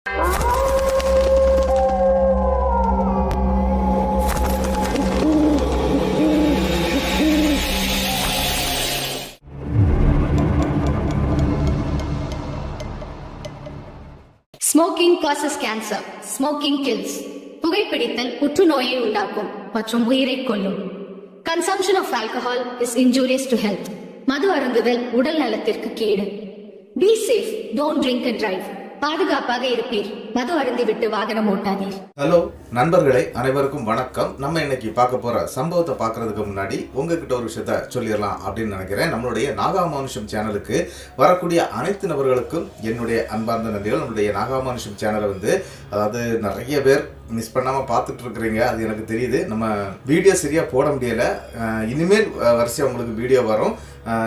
Smoking causes cancer. Smoking kills. புகைப்பிடித்தல் புற்றுநோயை உண்டாக்கும் மற்றும் உயிரை கொல்லும். Consumption of alcohol is injurious to health. மது அருந்துதல் உடல் நலத்திற்கு கேடு. Be safe. Don't drink and drive. பாதுகாப்பாக இருப்பீர். மது அருந்திவிட்டு வாகனம் ஓட்டாதீர். ஹலோ நண்பர்களே, அனைவருக்கும் வணக்கம். நம்ம இன்னைக்கு பார்க்க போற சம்பவத்தை பார்க்கறதுக்கு முன்னாடி உங்ககிட்ட ஒரு விஷயத்த சொல்லிடலாம் அப்படின்னு நினைக்கிறேன். நம்மளுடைய நாகாமானுஷம் சேனலுக்கு வரக்கூடிய அனைத்து நபர்களுக்கும் என்னுடைய அன்பார்ந்த நன்றிகள். நம்மளுடைய நாகாமானுஷம் சேனலை அதாவது நிறைய பேர் மிஸ் பண்ணாமல் பார்த்துட்டு இருக்கிறீங்க, அது எனக்கு தெரியுது. நம்ம வீடியோ சரியாக போட முடியலை. இனிமேல் வரிசையாக உங்களுக்கு வீடியோ வரும்.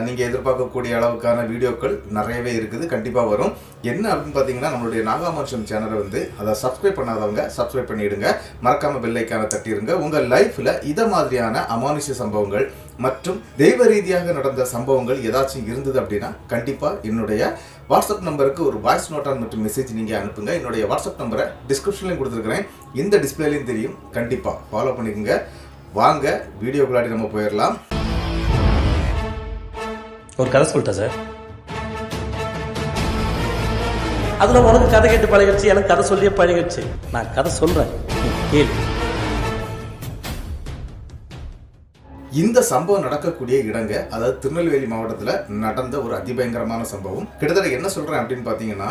நீங்கள் எதிர்பார்க்கக்கூடிய அளவுக்கான வீடியோக்கள் நிறையவே இருக்குது, கண்டிப்பாக வரும். என்ன அப்படின்னு பார்த்தீங்கன்னா, நம்மளுடைய நாகாமானுஷம் சேனலை அதை சப்ஸ்கிரைப் பண்ணாதவங்க சப்ஸ்கிரைப் பண்ணிவிடுங்க. மறக்காமல் பெல் ஐக்கானை தட்டிடுங்க. உங்கள் லைஃப்பில் இதை மாதிரியான அமானுஷ்ய சம்பவங்கள் மற்றும் தெய்வ ரீதியாக நடந்த சம்பவங்கள் ஏதாச்சும் இருந்தது அப்படின்னா கண்டிப்பாக என்னுடைய வாட்ஸ்அப் நம்பருக்கு ஒரு வாய்ஸ் நோட்டான் மற்றும் மெசேஜ் நீங்கள் அனுப்புங்க. என்னுடைய வாட்ஸ்அப் நம்பரை டிஸ்கிரிப்ஷன்லையும் கொடுத்துருக்குறேன், இந்த டிஸ்பிளேலையும் தெரியும். கண்டிப்பாக ஃபாலோ பண்ணிக்கோங்க. வாங்க வீடியோக்குள்ளாடி நம்ம போயிடலாம். ஒரு கதை சொல்லிட்டேன் சார். அதில் உனக்கு கதை கேட்டு பழகிடுச்சு, எனக்கு கதை சொல்லியே பழகிடுச்சு. நான் கதை சொல்கிறேன், கேள்வி. இந்த சம்பவம் நடக்கக்கூடிய இடங்க, அதாவது திருநெல்வேலி மாவட்டத்தில் நடந்த ஒரு அதிபயங்கரமான சம்பவம். கிட்டத்தட்ட என்ன சொல்கிறேன் அப்படின்னு பார்த்தீங்கன்னா,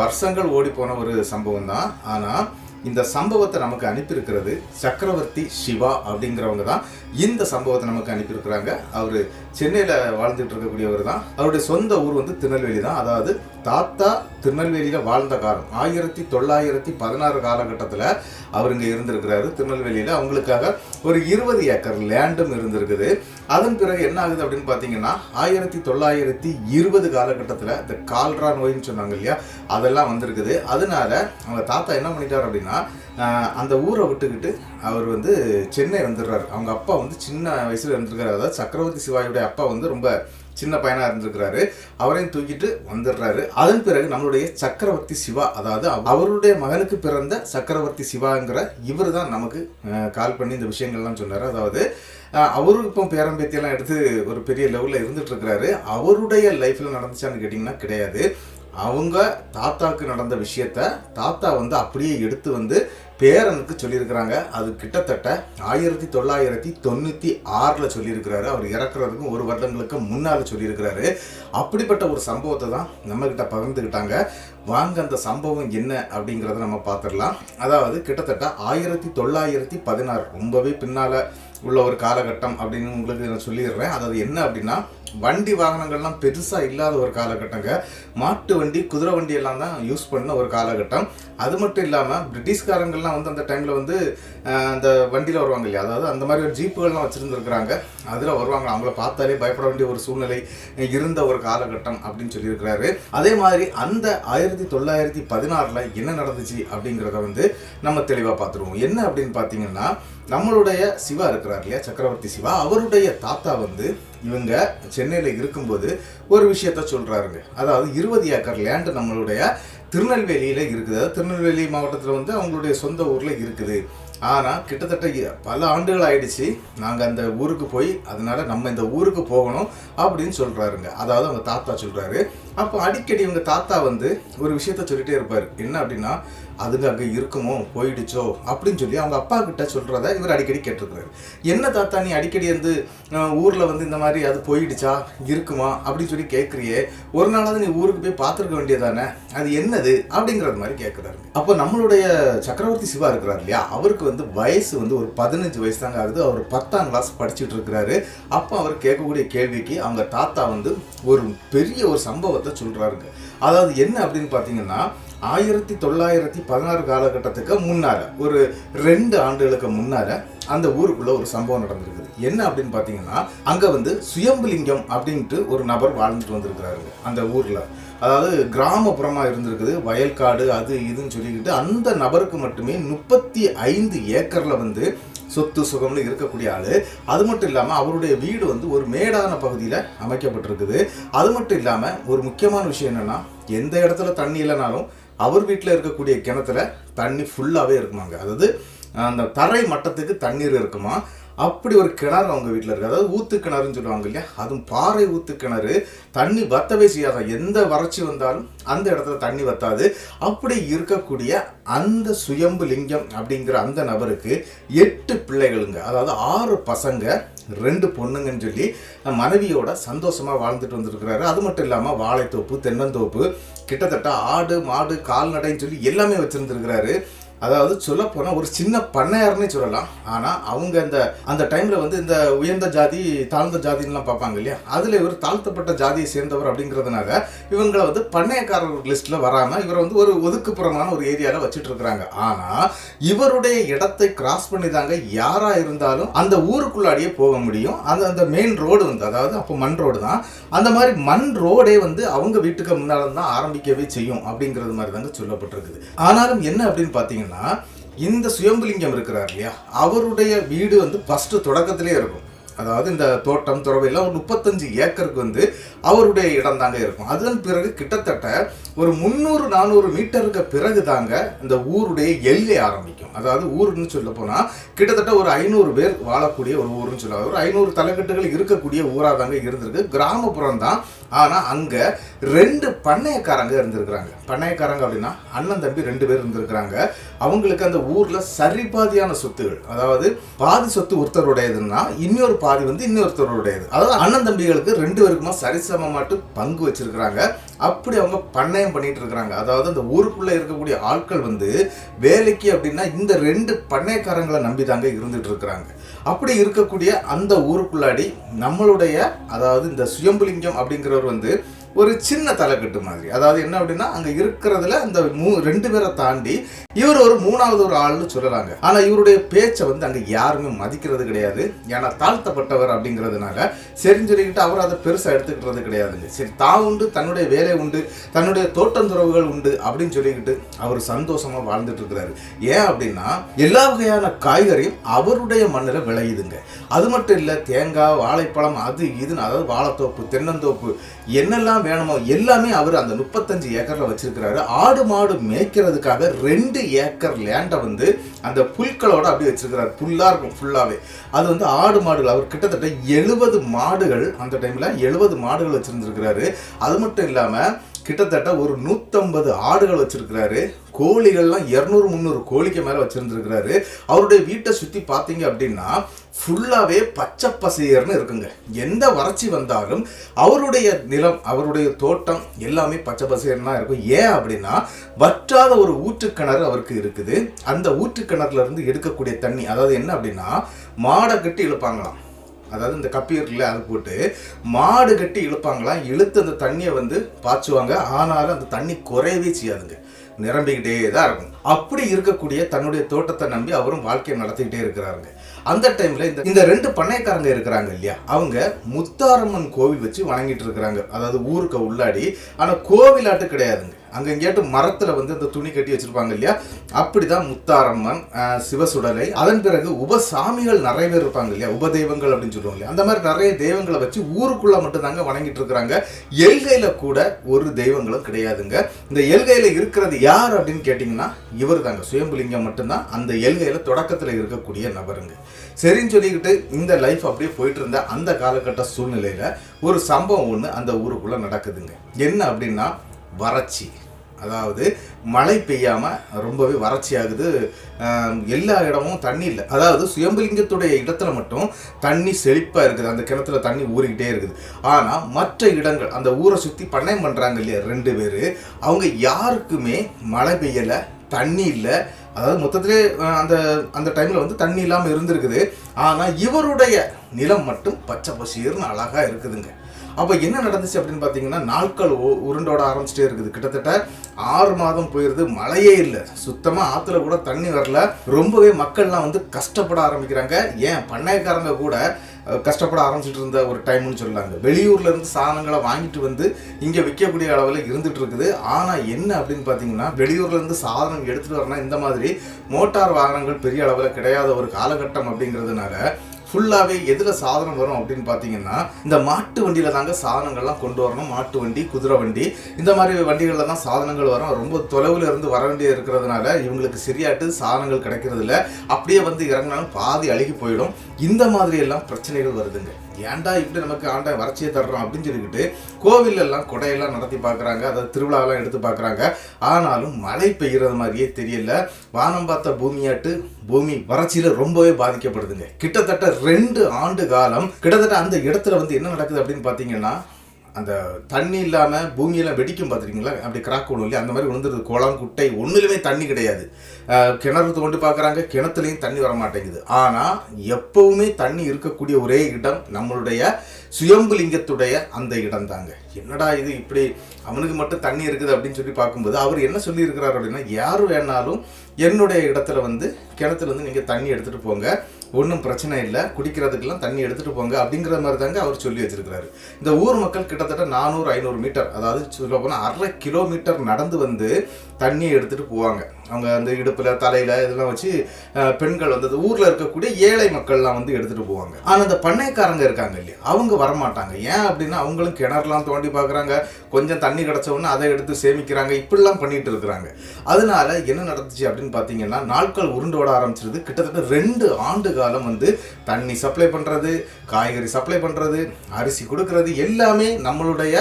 வருஷங்கள் ஓடி போன ஒரு சம்பவம் தான். ஆனால் இந்த சம்பவத்தை நமக்கு அனுப்பியிருக்கிறது சக்கரவர்த்தி சிவா அப்படிங்கிறவங்க தான். இந்த சம்பவத்தை நமக்கு அனுப்பியிருக்கிறாங்க. அவர் சென்னையில் வாழ்ந்துட்டு இருக்கக்கூடியவர் தான். அவருடைய சொந்த ஊர் திருநெல்வேலி தான். அதாவது தாத்தா திருநெல்வேலியில் வாழ்ந்த காலம் 1916 காலகட்டத்தில் அவர் இங்கே இருந்திருக்கிறாரு திருநெல்வேலியில். அவங்களுக்காக ஒரு 20 ஏக்கர் லேண்டும் இருந்திருக்குது. அதன் பிறகு என்ன ஆகுது அப்படின்னு பார்த்தீங்கன்னா, 1920 காலகட்டத்தில் இந்த கால்ரா நோயின்னு சொன்னாங்க இல்லையா, அதெல்லாம் வந்திருக்குது. அதனால அவங்க தாத்தா என்ன பண்ணிட்டார் அப்படின்னா, அந்த ஊரை விட்டுக்கிட்டு அவர் சென்னை வந்துடுறாரு. அவங்க அப்பா சின்ன வயசுல இருந்திருக்காரு. அதாவது சக்கரவர்த்தி சிவாயுடைய அப்பா ரொம்ப சின்ன பையனா இருந்திருக்கிறாரு. அவரையும் தூக்கிட்டு வந்துடுறாரு. அதன் பிறகு நம்மளுடைய சக்கரவர்த்தி சிவா, அதாவது அவருடைய மகனுக்கு பிறந்த சக்கரவர்த்தி சிவாங்கிற இவர் தான் நமக்கு கால் பண்ணி இந்த விஷயங்கள்லாம் சொன்னார். அதாவது அவரு இப்போ பேரம்பேத்தியெல்லாம் எடுத்து ஒரு பெரிய லெவலில் இருந்துட்டு இருக்கிறாரு. அவருடைய லைஃப்ல நடந்துச்சான்னு கேட்டிங்கன்னா கிடையாது. அவங்க தாத்தாவுக்கு நடந்த விஷயத்த தாத்தா அப்படியே எடுத்து பேரனுக்கு சொல்லியிருக்கிறாங்க. அது கிட்டத்தட்ட 1996 சொல்லியிருக்கிறாரு. அவர் இறக்குறதுக்கும் 1 வருடங்களுக்கு முன்னால் சொல்லியிருக்கிறாரு. அப்படிப்பட்ட ஒரு சம்பவத்தை தான் நம்மக்கிட்ட பகிர்ந்துக்கிட்டாங்க. வாங்க அந்த சம்பவம் என்ன அப்படிங்கிறத நம்ம பார்த்துடலாம். அதாவது கிட்டத்தட்ட 1916, ரொம்பவே பின்னால் உள்ள ஒரு காலகட்டம் அப்படின்னு உங்களுக்கு நான் சொல்லிடுறேன். அதாவது என்ன அப்படின்னா, வண்டி வாகனங்கள்லாம் பெருசாக இல்லாத ஒரு காலகட்டங்க. மாட்டு வண்டி, குதிரை வண்டி எல்லாம் தான் யூஸ் பண்ண ஒரு காலகட்டம். அது மட்டும் இல்லாமல் பிரிட்டிஷ்காரங்கள்லாம் அந்த டைமில் அந்த வண்டியில் வருவாங்க இல்லையா, அதாவது அந்த மாதிரி ஒரு ஜீப்புகள்லாம் வச்சுருந்துருக்குறாங்க. அதில் வருவாங்க. அவங்கள பார்த்தாலே பயப்பட வேண்டிய ஒரு சூழ்நிலை இருந்த ஒரு காலகட்டம் அப்படின்னு சொல்லியிருக்கிறாரு. அதே மாதிரி அந்த 1916 என்ன நடந்துச்சு அப்படிங்கிறத நம்ம தெளிவாக பார்த்துருவோம். என்ன அப்படின்னு பார்த்தீங்கன்னா, நம்மளுடைய சிவா இருக்கிறார் இல்லையா, சக்கரவர்த்தி சிவா, அவருடைய தாத்தா இவங்க சென்னையில் இருக்கும்போது ஒரு விஷயத்த சொல்கிறாருங்க. அதாவது 20 ஏக்கர் லேண்டு நம்மளுடைய திருநெல்வேலியில் இருக்குது. அதாவது திருநெல்வேலி மாவட்டத்தில் அவங்களுடைய சொந்த ஊரில் இருக்குது. ஆனால் கிட்டத்தட்ட பல ஆண்டுகள் ஆயிடுச்சு நாங்கள் அந்த ஊருக்கு போய், அதனால நம்ம இந்த ஊருக்கு போகணும் அப்படின்னு சொல்கிறாருங்க. அதாவது அவங்க தாத்தா சொல்கிறாரு. அப்போ அடிக்கடி இவங்க தாத்தா ஒரு விஷயத்த சொல்லிகிட்டே இருப்பார். என்ன அப்படின்னா, அதுங்க அங்கே இருக்குமோ, போயிடுச்சோ அப்படின்னு சொல்லி அவங்க அப்பா கிட்ட சொல்கிறத இவர் அடிக்கடி கேட்டிருக்கிறாரு. என்ன தாத்தா நீ அடிக்கடி ஊரில் இந்த மாதிரி அது போயிடுச்சா, இருக்குமா அப்படின்னு சொல்லி கேட்குறியே, ஒரு நாளாவது நீ ஊருக்கு போய் பார்த்துருக்க வேண்டியதானே, அது என்னது அப்படிங்கிறது மாதிரி கேட்குறாரு. அப்போ நம்மளுடைய சக்கரவர்த்தி சிவா இருக்கிறார் இல்லையா, அவருக்கு வயசு ஒரு 15 வயசு தாங்க ஆகுது. அவர் 10ஆம் கிளாஸ் படிச்சுட்டு இருக்கிறாரு. அப்போ அவர் கேட்கக்கூடிய கேள்விக்கு அவங்க தாத்தா ஒரு பெரிய ஒரு சம்பவத்தை சொல்கிறாருங்க. அதாவது என்ன அப்படின்னு பார்த்தீங்கன்னா, 1916 காலகட்டத்துக்கு முன்னால, ஒரு 2 ஆண்டுகளுக்கு முன்னால அந்த ஊருக்குள்ள ஒரு சம்பவம் நடந்திருக்குது. என்ன அப்படின்னு பார்த்தீங்கன்னா, அங்கே சுயம்புலிங்கம் அப்படின்ட்டு ஒரு நபர் வாழ்ந்துட்டு வந்திருக்கிறாருங்க அந்த ஊரில். அதாவது கிராமப்புறமாக இருந்திருக்குது, வயல்காடு அது இதுன்னு சொல்லிக்கிட்டு அந்த நபருக்கு மட்டுமே 35 ஏக்கரில் சொத்து சுகம்னு இருக்கக்கூடிய ஆள். அது மட்டும் இல்லாமல் அவருடைய வீடு ஒரு மேடான பகுதியில் அமைக்கப்பட்டிருக்குது. அது மட்டும் இல்லாமல் ஒரு முக்கியமான விஷயம் என்னென்னா, எந்த இடத்துல தண்ணி இல்லைனாலும் அவர் வீட்டில் இருக்கக்கூடிய கிணத்துல தண்ணி ஃபுல்லாகவே இருக்குமாங்க. அதாவது அந்த தரை மட்டத்துக்கு தண்ணீர் இருக்குமா. அப்படி ஒரு கிணறு அவங்க வீட்டில் இருக்குது. அதாவது ஊத்து கிணறுன்னு சொல்லுவாங்க இல்லையா, அதுவும் பாறை ஊத்து கிணறு. தண்ணி வத்தவே செய்யாதான், எந்த வறட்சி வந்தாலும் அந்த இடத்துல தண்ணி வத்தாது. அப்படி இருக்கக்கூடிய அந்த சுயம்பு லிங்கம் அப்படிங்கிற அந்த நபருக்கு 8 பிள்ளைகளுங்க. அதாவது 6 பசங்க 2 பொண்ணுங்கன்னு சொல்லி மனைவியோட சந்தோஷமா வாழ்ந்துட்டு வந்திருக்கிறாரு. அது மட்டும் இல்லாமல் வாழைத்தோப்பு, தென்னந்தோப்பு, கிட்டத்தட்ட ஆடு மாடு கால்நடைன்னு சொல்லி எல்லாமே வச்சிருந்துருக்கிறாரு. அதாவது சொல்ல போனால் ஒரு சின்ன பண்ணையார்னே சொல்லலாம். ஆனால் அவங்க அந்த டைமில் வந்து இந்த உயர்ந்த ஜாதி தாழ்ந்த ஜாதின்லாம் பார்ப்பாங்க இல்லையா, அதில் இவர் தாழ்த்தப்பட்ட ஜாதியை சேர்ந்தவர் அப்படிங்கிறதுனால இவங்களை வந்து பண்ணையக்காரர் லிஸ்ட்டில் வராமல் இவரை வந்து ஒரு ஒதுக்குப்புறமான ஒரு ஏரியாவில் வச்சுட்டு இருக்கிறாங்க. ஆனால் இவருடைய இடத்தை கிராஸ் பண்ணி தாங்க யாராக இருந்தாலும் அந்த ஊருக்குள்ளாடியே போக முடியும். அந்த மெயின் ரோடு வந்து, அதாவது அப்போ மண் ரோடு தான், அந்த மாதிரி மண் ரோடே வந்து அவங்க வீட்டுக்கு முன்னால தான் ஆரம்பிக்கவே செய்யும் அப்படிங்கிறது மாதிரி தாங்க சொல்லப்பட்டிருக்குது. ஆனாலும் என்ன அப்படின்னு பார்த்தீங்கன்னா, இந்த சுயம்புலிங்கம் இருக்கிறார் இல்லையா, அவருடைய வீடு வந்து ஃபர்ஸ்ட் தொடக்கத்திலே இருக்கும். அதாவது இந்த தோட்டம் துறவையெல்லாம் ஒரு 35 ஏக்கருக்கு வந்து அவருடைய இடம் தாங்க இருக்கும். அதன் பிறகு கிட்டத்தட்ட ஒரு 300-400 மீட்டருக்கு பிறகு தாங்க இந்த ஊருடைய எல்லை ஆரம்பிக்கும். அதாவது ஊருன்னு சொல்ல போனால் கிட்டத்தட்ட ஒரு 500 பேர் வாழக்கூடிய ஒரு ஊருன்னு சொல்லுவாங்க. ஒரு 500 தலைக்கட்டுகள் இருக்கக்கூடிய ஊராக தாங்க இருந்திருக்கு. கிராமப்புறம் தான். ஆனால் அங்கே 2 பண்ணையக்காரங்க இருந்திருக்கிறாங்க. பண்ணையக்காரங்க அப்படின்னா அண்ணன் தம்பி 2 பேர் இருந்திருக்கிறாங்க. அவங்களுக்கு அந்த ஊரில் சரிபாதியான சொத்துகள், அதாவது பாதி சொத்து ஒருத்தருடையதுன்னா இன்னொரு பாதி வந்து இன்னொருத்தருடையது. அதாவது அண்ணன் தம்பிகளுக்கு 2 பேருக்குமா சரிசமமாட்டு பங்கு வச்சிருக்கிறாங்க. அப்படி அவங்க பண்ணையம் பண்ணிட்டு இருக்கிறாங்க. அதாவது அந்த ஊருக்குள்ள இருக்கக்கூடிய ஆட்கள் வந்து வேலைக்கு அப்படின்னா இந்த 2 பண்ணையக்காரங்களை நம்பி தாங்க இருந்துட்டு இருக்கிறாங்க. அப்படி இருக்கக்கூடிய அந்த ஊருக்குள்ளாடி நம்மளுடைய, அதாவது இந்த சுயம்புலிங்கம் அப்படிங்கிறவர் வந்து ஒரு சின்ன தலைக்கட்டு மாதிரி. அதாவது என்ன அப்படின்னா, அங்க இருக்கிறதுல அந்த 2 பேரை தாண்டி இவர் ஒரு 3வது ஒரு ஆள்னு சொல்லலாங்க. ஆனா இவருடைய பேச்சை வந்து அங்க யாருமே மதிக்கிறது கிடையாது. ஏன்னா தாழ்த்தப்பட்டவர் அப்படிங்கிறதுனால சரின்னு சொல்லிக்கிட்டு அவர் அதை பெருசா எடுத்துக்கிறது கிடையாதுங்க. சரி, தான் உண்டு, தன்னுடைய வேலை உண்டு, தன்னுடைய தோட்டந்துறவுகள் உண்டு அப்படின்னு சொல்லிக்கிட்டு அவர் சந்தோஷமா வாழ்ந்துட்டு இருக்கிறாரு. ஏன் அப்படின்னா எல்லா வகையான காய்கறியும் அவருடைய மண்ணில் விளையுதுங்க. அது மட்டும் இல்லை, தேங்காய், வாழைப்பழம், அது இதுன்னு, அதாவது வாழைத்தோப்பு, தென்னந்தோப்பு, என்னெல்லாம் வேணுமோ எல்லாமே அவர் அந்த 35 ஏக்கர்ல வச்சிருக்கிறாரு. ஆடு மாடு மேய்க்கிறதுக்காக 2 ஏக்கர் லேண்டை வந்து அந்த புல்களோட அப்படி வச்சிருக்கிறாரு. புல்லா இருக்கும் ஃபுல்லாவே. அது வந்து ஆடு மாடுகள், அவர் கிட்டத்தட்ட 70 மாடுகள், அந்த டைம்ல 70 மாடுகள் வச்சிருந்திருக்கிறாரு. அது மட்டும் இல்லாம கிட்டத்தட்ட ஒரு 150 ஆடுகள் வச்சிருக்கிறாரு. கோழிகள்லாம் 200-300 கோழிக்கு மேல வச்சிருந்திருக்கிறாரு. அவருடைய வீட்டை சுத்தி பார்த்தீங்க அப்படின்னா ஃபுல்லாவே பச்சை பசேர்னு இருக்குங்க. எந்த வறட்சி வந்தாலும் அவருடைய நிலம், அவருடைய தோட்டம் எல்லாமே பச்சை பசேர்னா இருக்கும். ஏன் அப்படின்னா வற்றாத ஒரு ஊற்றுக்கிணறு அவருக்கு இருக்குது. அந்த ஊற்றுக்கிணறுல இருந்து எடுக்கக்கூடிய தண்ணி, அதாவது என்ன அப்படின்னா மாடை கட்டி இழுப்பாங்களாம். அதாவது இந்த கப்பி இருக்குல்ல, அது போட்டு மாடு கட்டி இழுப்பாங்களாம். இழுத்து அந்த தண்ணியை வந்து பாய்ச்சுவாங்க. ஆனாலும் அந்த தண்ணி குறையவே செய்யாதுங்க, நிரம்பிக்கிட்டே தான் இருக்கும். அப்படி இருக்கக்கூடிய தன்னுடைய தோட்டத்தை நம்பி அவரும் வாழ்க்கையை நடத்திக்கிட்டே இருக்கிறாருங்க. அந்த டைம்ல இந்த 2 பண்ணையக்காரங்க இருக்கிறாங்க இல்லையா, அவங்க முத்தாரம்மன் கோவில் வச்சு வணங்கிட்டு இருக்கிறாங்க. அதாவது ஊருக்கு உள்ளாடி. ஆனா கோவிலாட்டு கிடையாதுங்க. அங்க எங்கேயாட்டு மரத்துல வந்து இந்த துணி கட்டி வச்சிருப்பாங்க இல்லையா, அப்படிதான் முத்தாரம்மன், சிவசுடலை, அதன் பிறகு உபசாமிகள் நிறைய பேர் இருப்பாங்க இல்லையா, உபதெய்வங்கள் அப்படின்னு சொல்லுவாங்க இல்லையா, அந்த மாதிரி நிறைய தெய்வங்களை வச்சு ஊருக்குள்ள மட்டும் தாங்க வணங்கிட்டு இருக்கிறாங்க. எல்கையில கூட ஒரு தெய்வங்களும் கிடையாதுங்க. இந்த எல்கையில இருக்கிறது யார் அப்படின்னு கேட்டீங்கன்னா இவர் தாங்க, சுயம்புலிங்கம் மட்டும்தான் அந்த எல்கையில தொடக்கத்துல இருக்கக்கூடிய நபருங்க. சரின்னு சொல்லிக்கிட்டு இந்த லைஃப் அப்படியே போயிட்டு இருந்த அந்த காலகட்ட சூழ்நிலையில ஒரு சம்பவம் ஒன்று அந்த ஊருக்குள்ள நடக்குதுங்க. என்ன அப்படின்னா வறட்சி. அதாவது மழை பெய்யாமல் ரொம்பவே வறட்சி ஆகுது. எல்லா இடமும் தண்ணி இல்லை. அதாவது சுயம்புலிங்கத்துடைய இடத்துல மட்டும் தண்ணி செழிப்பாக இருக்குது. அந்த கிணத்துல தண்ணி ஊறிக்கிட்டே இருக்குது. ஆனால் மற்ற இடங்கள், அந்த ஊரை சுற்றி பண்ணையம் பண்ணுறாங்க இல்லையா 2 பேர், அவங்க யாருக்குமே மழை பெய்யலை, தண்ணி இல்லை. அதாவது மொத்தத்திலே அந்த டைமில் வந்து தண்ணி இல்லாமல் இருந்திருக்குது. ஆனால் இவருடைய நிலம் மட்டும் பச்சை பசீர்னு அழகாக இருக்குதுங்க. அப்போ என்ன நடந்துச்சு அப்படின்னு பார்த்தீங்கன்னா, நாட்கள் உருண்டோட ஆரம்பிச்சிட்டே இருக்குது. கிட்டத்தட்ட 6 மாதம் போயிடுது, மழையே இல்லை, சுத்தமாக ஆற்றுல கூட தண்ணி வரல. ரொம்பவே மக்கள்லாம் வந்து கஷ்டப்பட ஆரம்பிக்கிறாங்க. ஏன் பண்ணையக்காரங்க கூட கஷ்டப்பட ஆரம்பிச்சுட்டு இருந்த ஒரு டைம்னு சொல்லலாங்க. வெளியூர்ல இருந்து சாதனங்களை வாங்கிட்டு வந்து இங்கே விற்கக்கூடிய அளவில் இருந்துட்டு இருக்குது. ஆனால் என்ன அப்படின்னு பார்த்தீங்கன்னா, வெளியூர்ல இருந்து சாதனம் எடுத்துட்டு வரணும், இந்த மாதிரி மோட்டார் வாகனங்கள் பெரிய அளவில் கிடையாத ஒரு காலகட்டம் அப்படிங்கிறதுனால ஃபுல்லாகவே எதில் சாதனம் வரும் அப்படின்னு பார்த்தீங்கன்னா இந்த மாட்டு வண்டியில் தாங்க சாதனங்கள்லாம் கொண்டு வரணும். மாட்டு வண்டி, குதிரை வண்டி, இந்த மாதிரி வண்டிகளில் தான் சாதனங்கள் வரும். ரொம்ப தொலைவில் இருந்து வர வேண்டிய இருக்கிறதுனால இவங்களுக்கு சரியாட்டு சாதனங்கள் கிடைக்கிறது இல்லை. அப்படியே வந்து இறங்கினாலும் பாதி அழுகி போயிடும். இந்த மாதிரி எல்லாம் பிரச்சனைகள் வருதுங்க. ஏன்டா இப்படி நமக்கு ஆண்டை வறட்சியை தர்றோம் அப்படின்னு சொல்லிக்கிட்டு கோவிலெல்லாம் கொடையெல்லாம் நடத்தி பார்க்குறாங்க, அதாவது திருவிழாவெல்லாம் எடுத்து பார்க்குறாங்க. ஆனாலும் மழை பெய்கிறது மாதிரியே தெரியல. வானம் பார்த்த பூமியாட்டு பூமி வறட்சியில் ரொம்பவே பாதிக்கப்படுதுங்க. கிட்டத்தட்ட 2 ஆண்டு காலம் கிட்டத்தட்ட அந்த இடத்துல வந்து என்ன நடக்குது அப்படின்னு பார்த்தீங்கன்னா, அந்த தண்ணி இல்லாமல் பூமியெல்லாம் வெடிக்கும் பார்த்துருக்கீங்களா, அப்படி கிராக் ஒன்றும் இல்லையா, அந்த மாதிரி விழுந்துருது. குளம், குட்டை ஒன்றுலுமே தண்ணி கிடையாது. கிணறு தோண்டி பார்க்குறாங்க, கிணத்துலையும் தண்ணி வர மாட்டேங்குது. ஆனால் எப்பவுமே தண்ணி இருக்கக்கூடிய ஒரே இடம் நம்மளுடைய சுயம்புலிங்கத்துடைய அந்த இடம் தாங்க. என்னடா இது இப்படி அவனுக்கு மட்டும் தண்ணி இருக்குது அப்படின்னு சொல்லி பார்க்கும்போது அவர் என்ன சொல்லியிருக்கிறார் அப்படின்னா, யார் வேணாலும் என்னுடைய இடத்துல வந்து கிணத்துல வந்து நீங்கள் தண்ணி எடுத்துகிட்டு போங்க, ஒன்றும் பிரச்சனை இல்லை, குடிக்கிறதுக்கெல்லாம் தண்ணி எடுத்துகிட்டு போங்க அப்படிங்கிற மாதிரி தாங்க அவர் சொல்லி வச்சிருக்கிறாரு. இந்த ஊர் மக்கள் கிட்டத்தட்ட 400-500 மீட்டர், அதாவது சொல்ல போனால் 1/2 கிலோமீட்டர் நடந்து வந்து தண்ணியை எடுத்துகிட்டு போவாங்க. அவங்க அந்த இடுப்பில், தலையில் இதெல்லாம் வச்சு பெண்கள் வந்து ஊரில் இருக்கக்கூடிய ஏழை மக்கள்லாம் வந்து எடுத்துகிட்டு போவாங்க. ஆனால் அந்த பண்ணைக்காரங்க இருக்காங்க இல்லையா, அவங்க வரமாட்டாங்க. ஏன் அப்படின்னா அவங்களும் கிணறுலாம் தோண்டி பார்க்குறாங்க, கொஞ்சம் தண்ணி கிடச்சோன்னா அதை எடுத்து சேமிக்கிறாங்க, இப்படிலாம் பண்ணிட்டு இருக்கிறாங்க. அதனால என்ன நடந்துச்சு அப்படின்னு பார்த்தீங்கன்னா, நாட்கள் உருண்டு ஓட ஆரம்பிச்சிருது. கிட்டத்தட்ட 2 ஆண்டு காலம் வந்து தண்ணி சப்ளை பண்ணுறது, காய்கறி சப்ளை பண்ணுறது, அரிசி கொடுக்கறது எல்லாமே நம்மளுடைய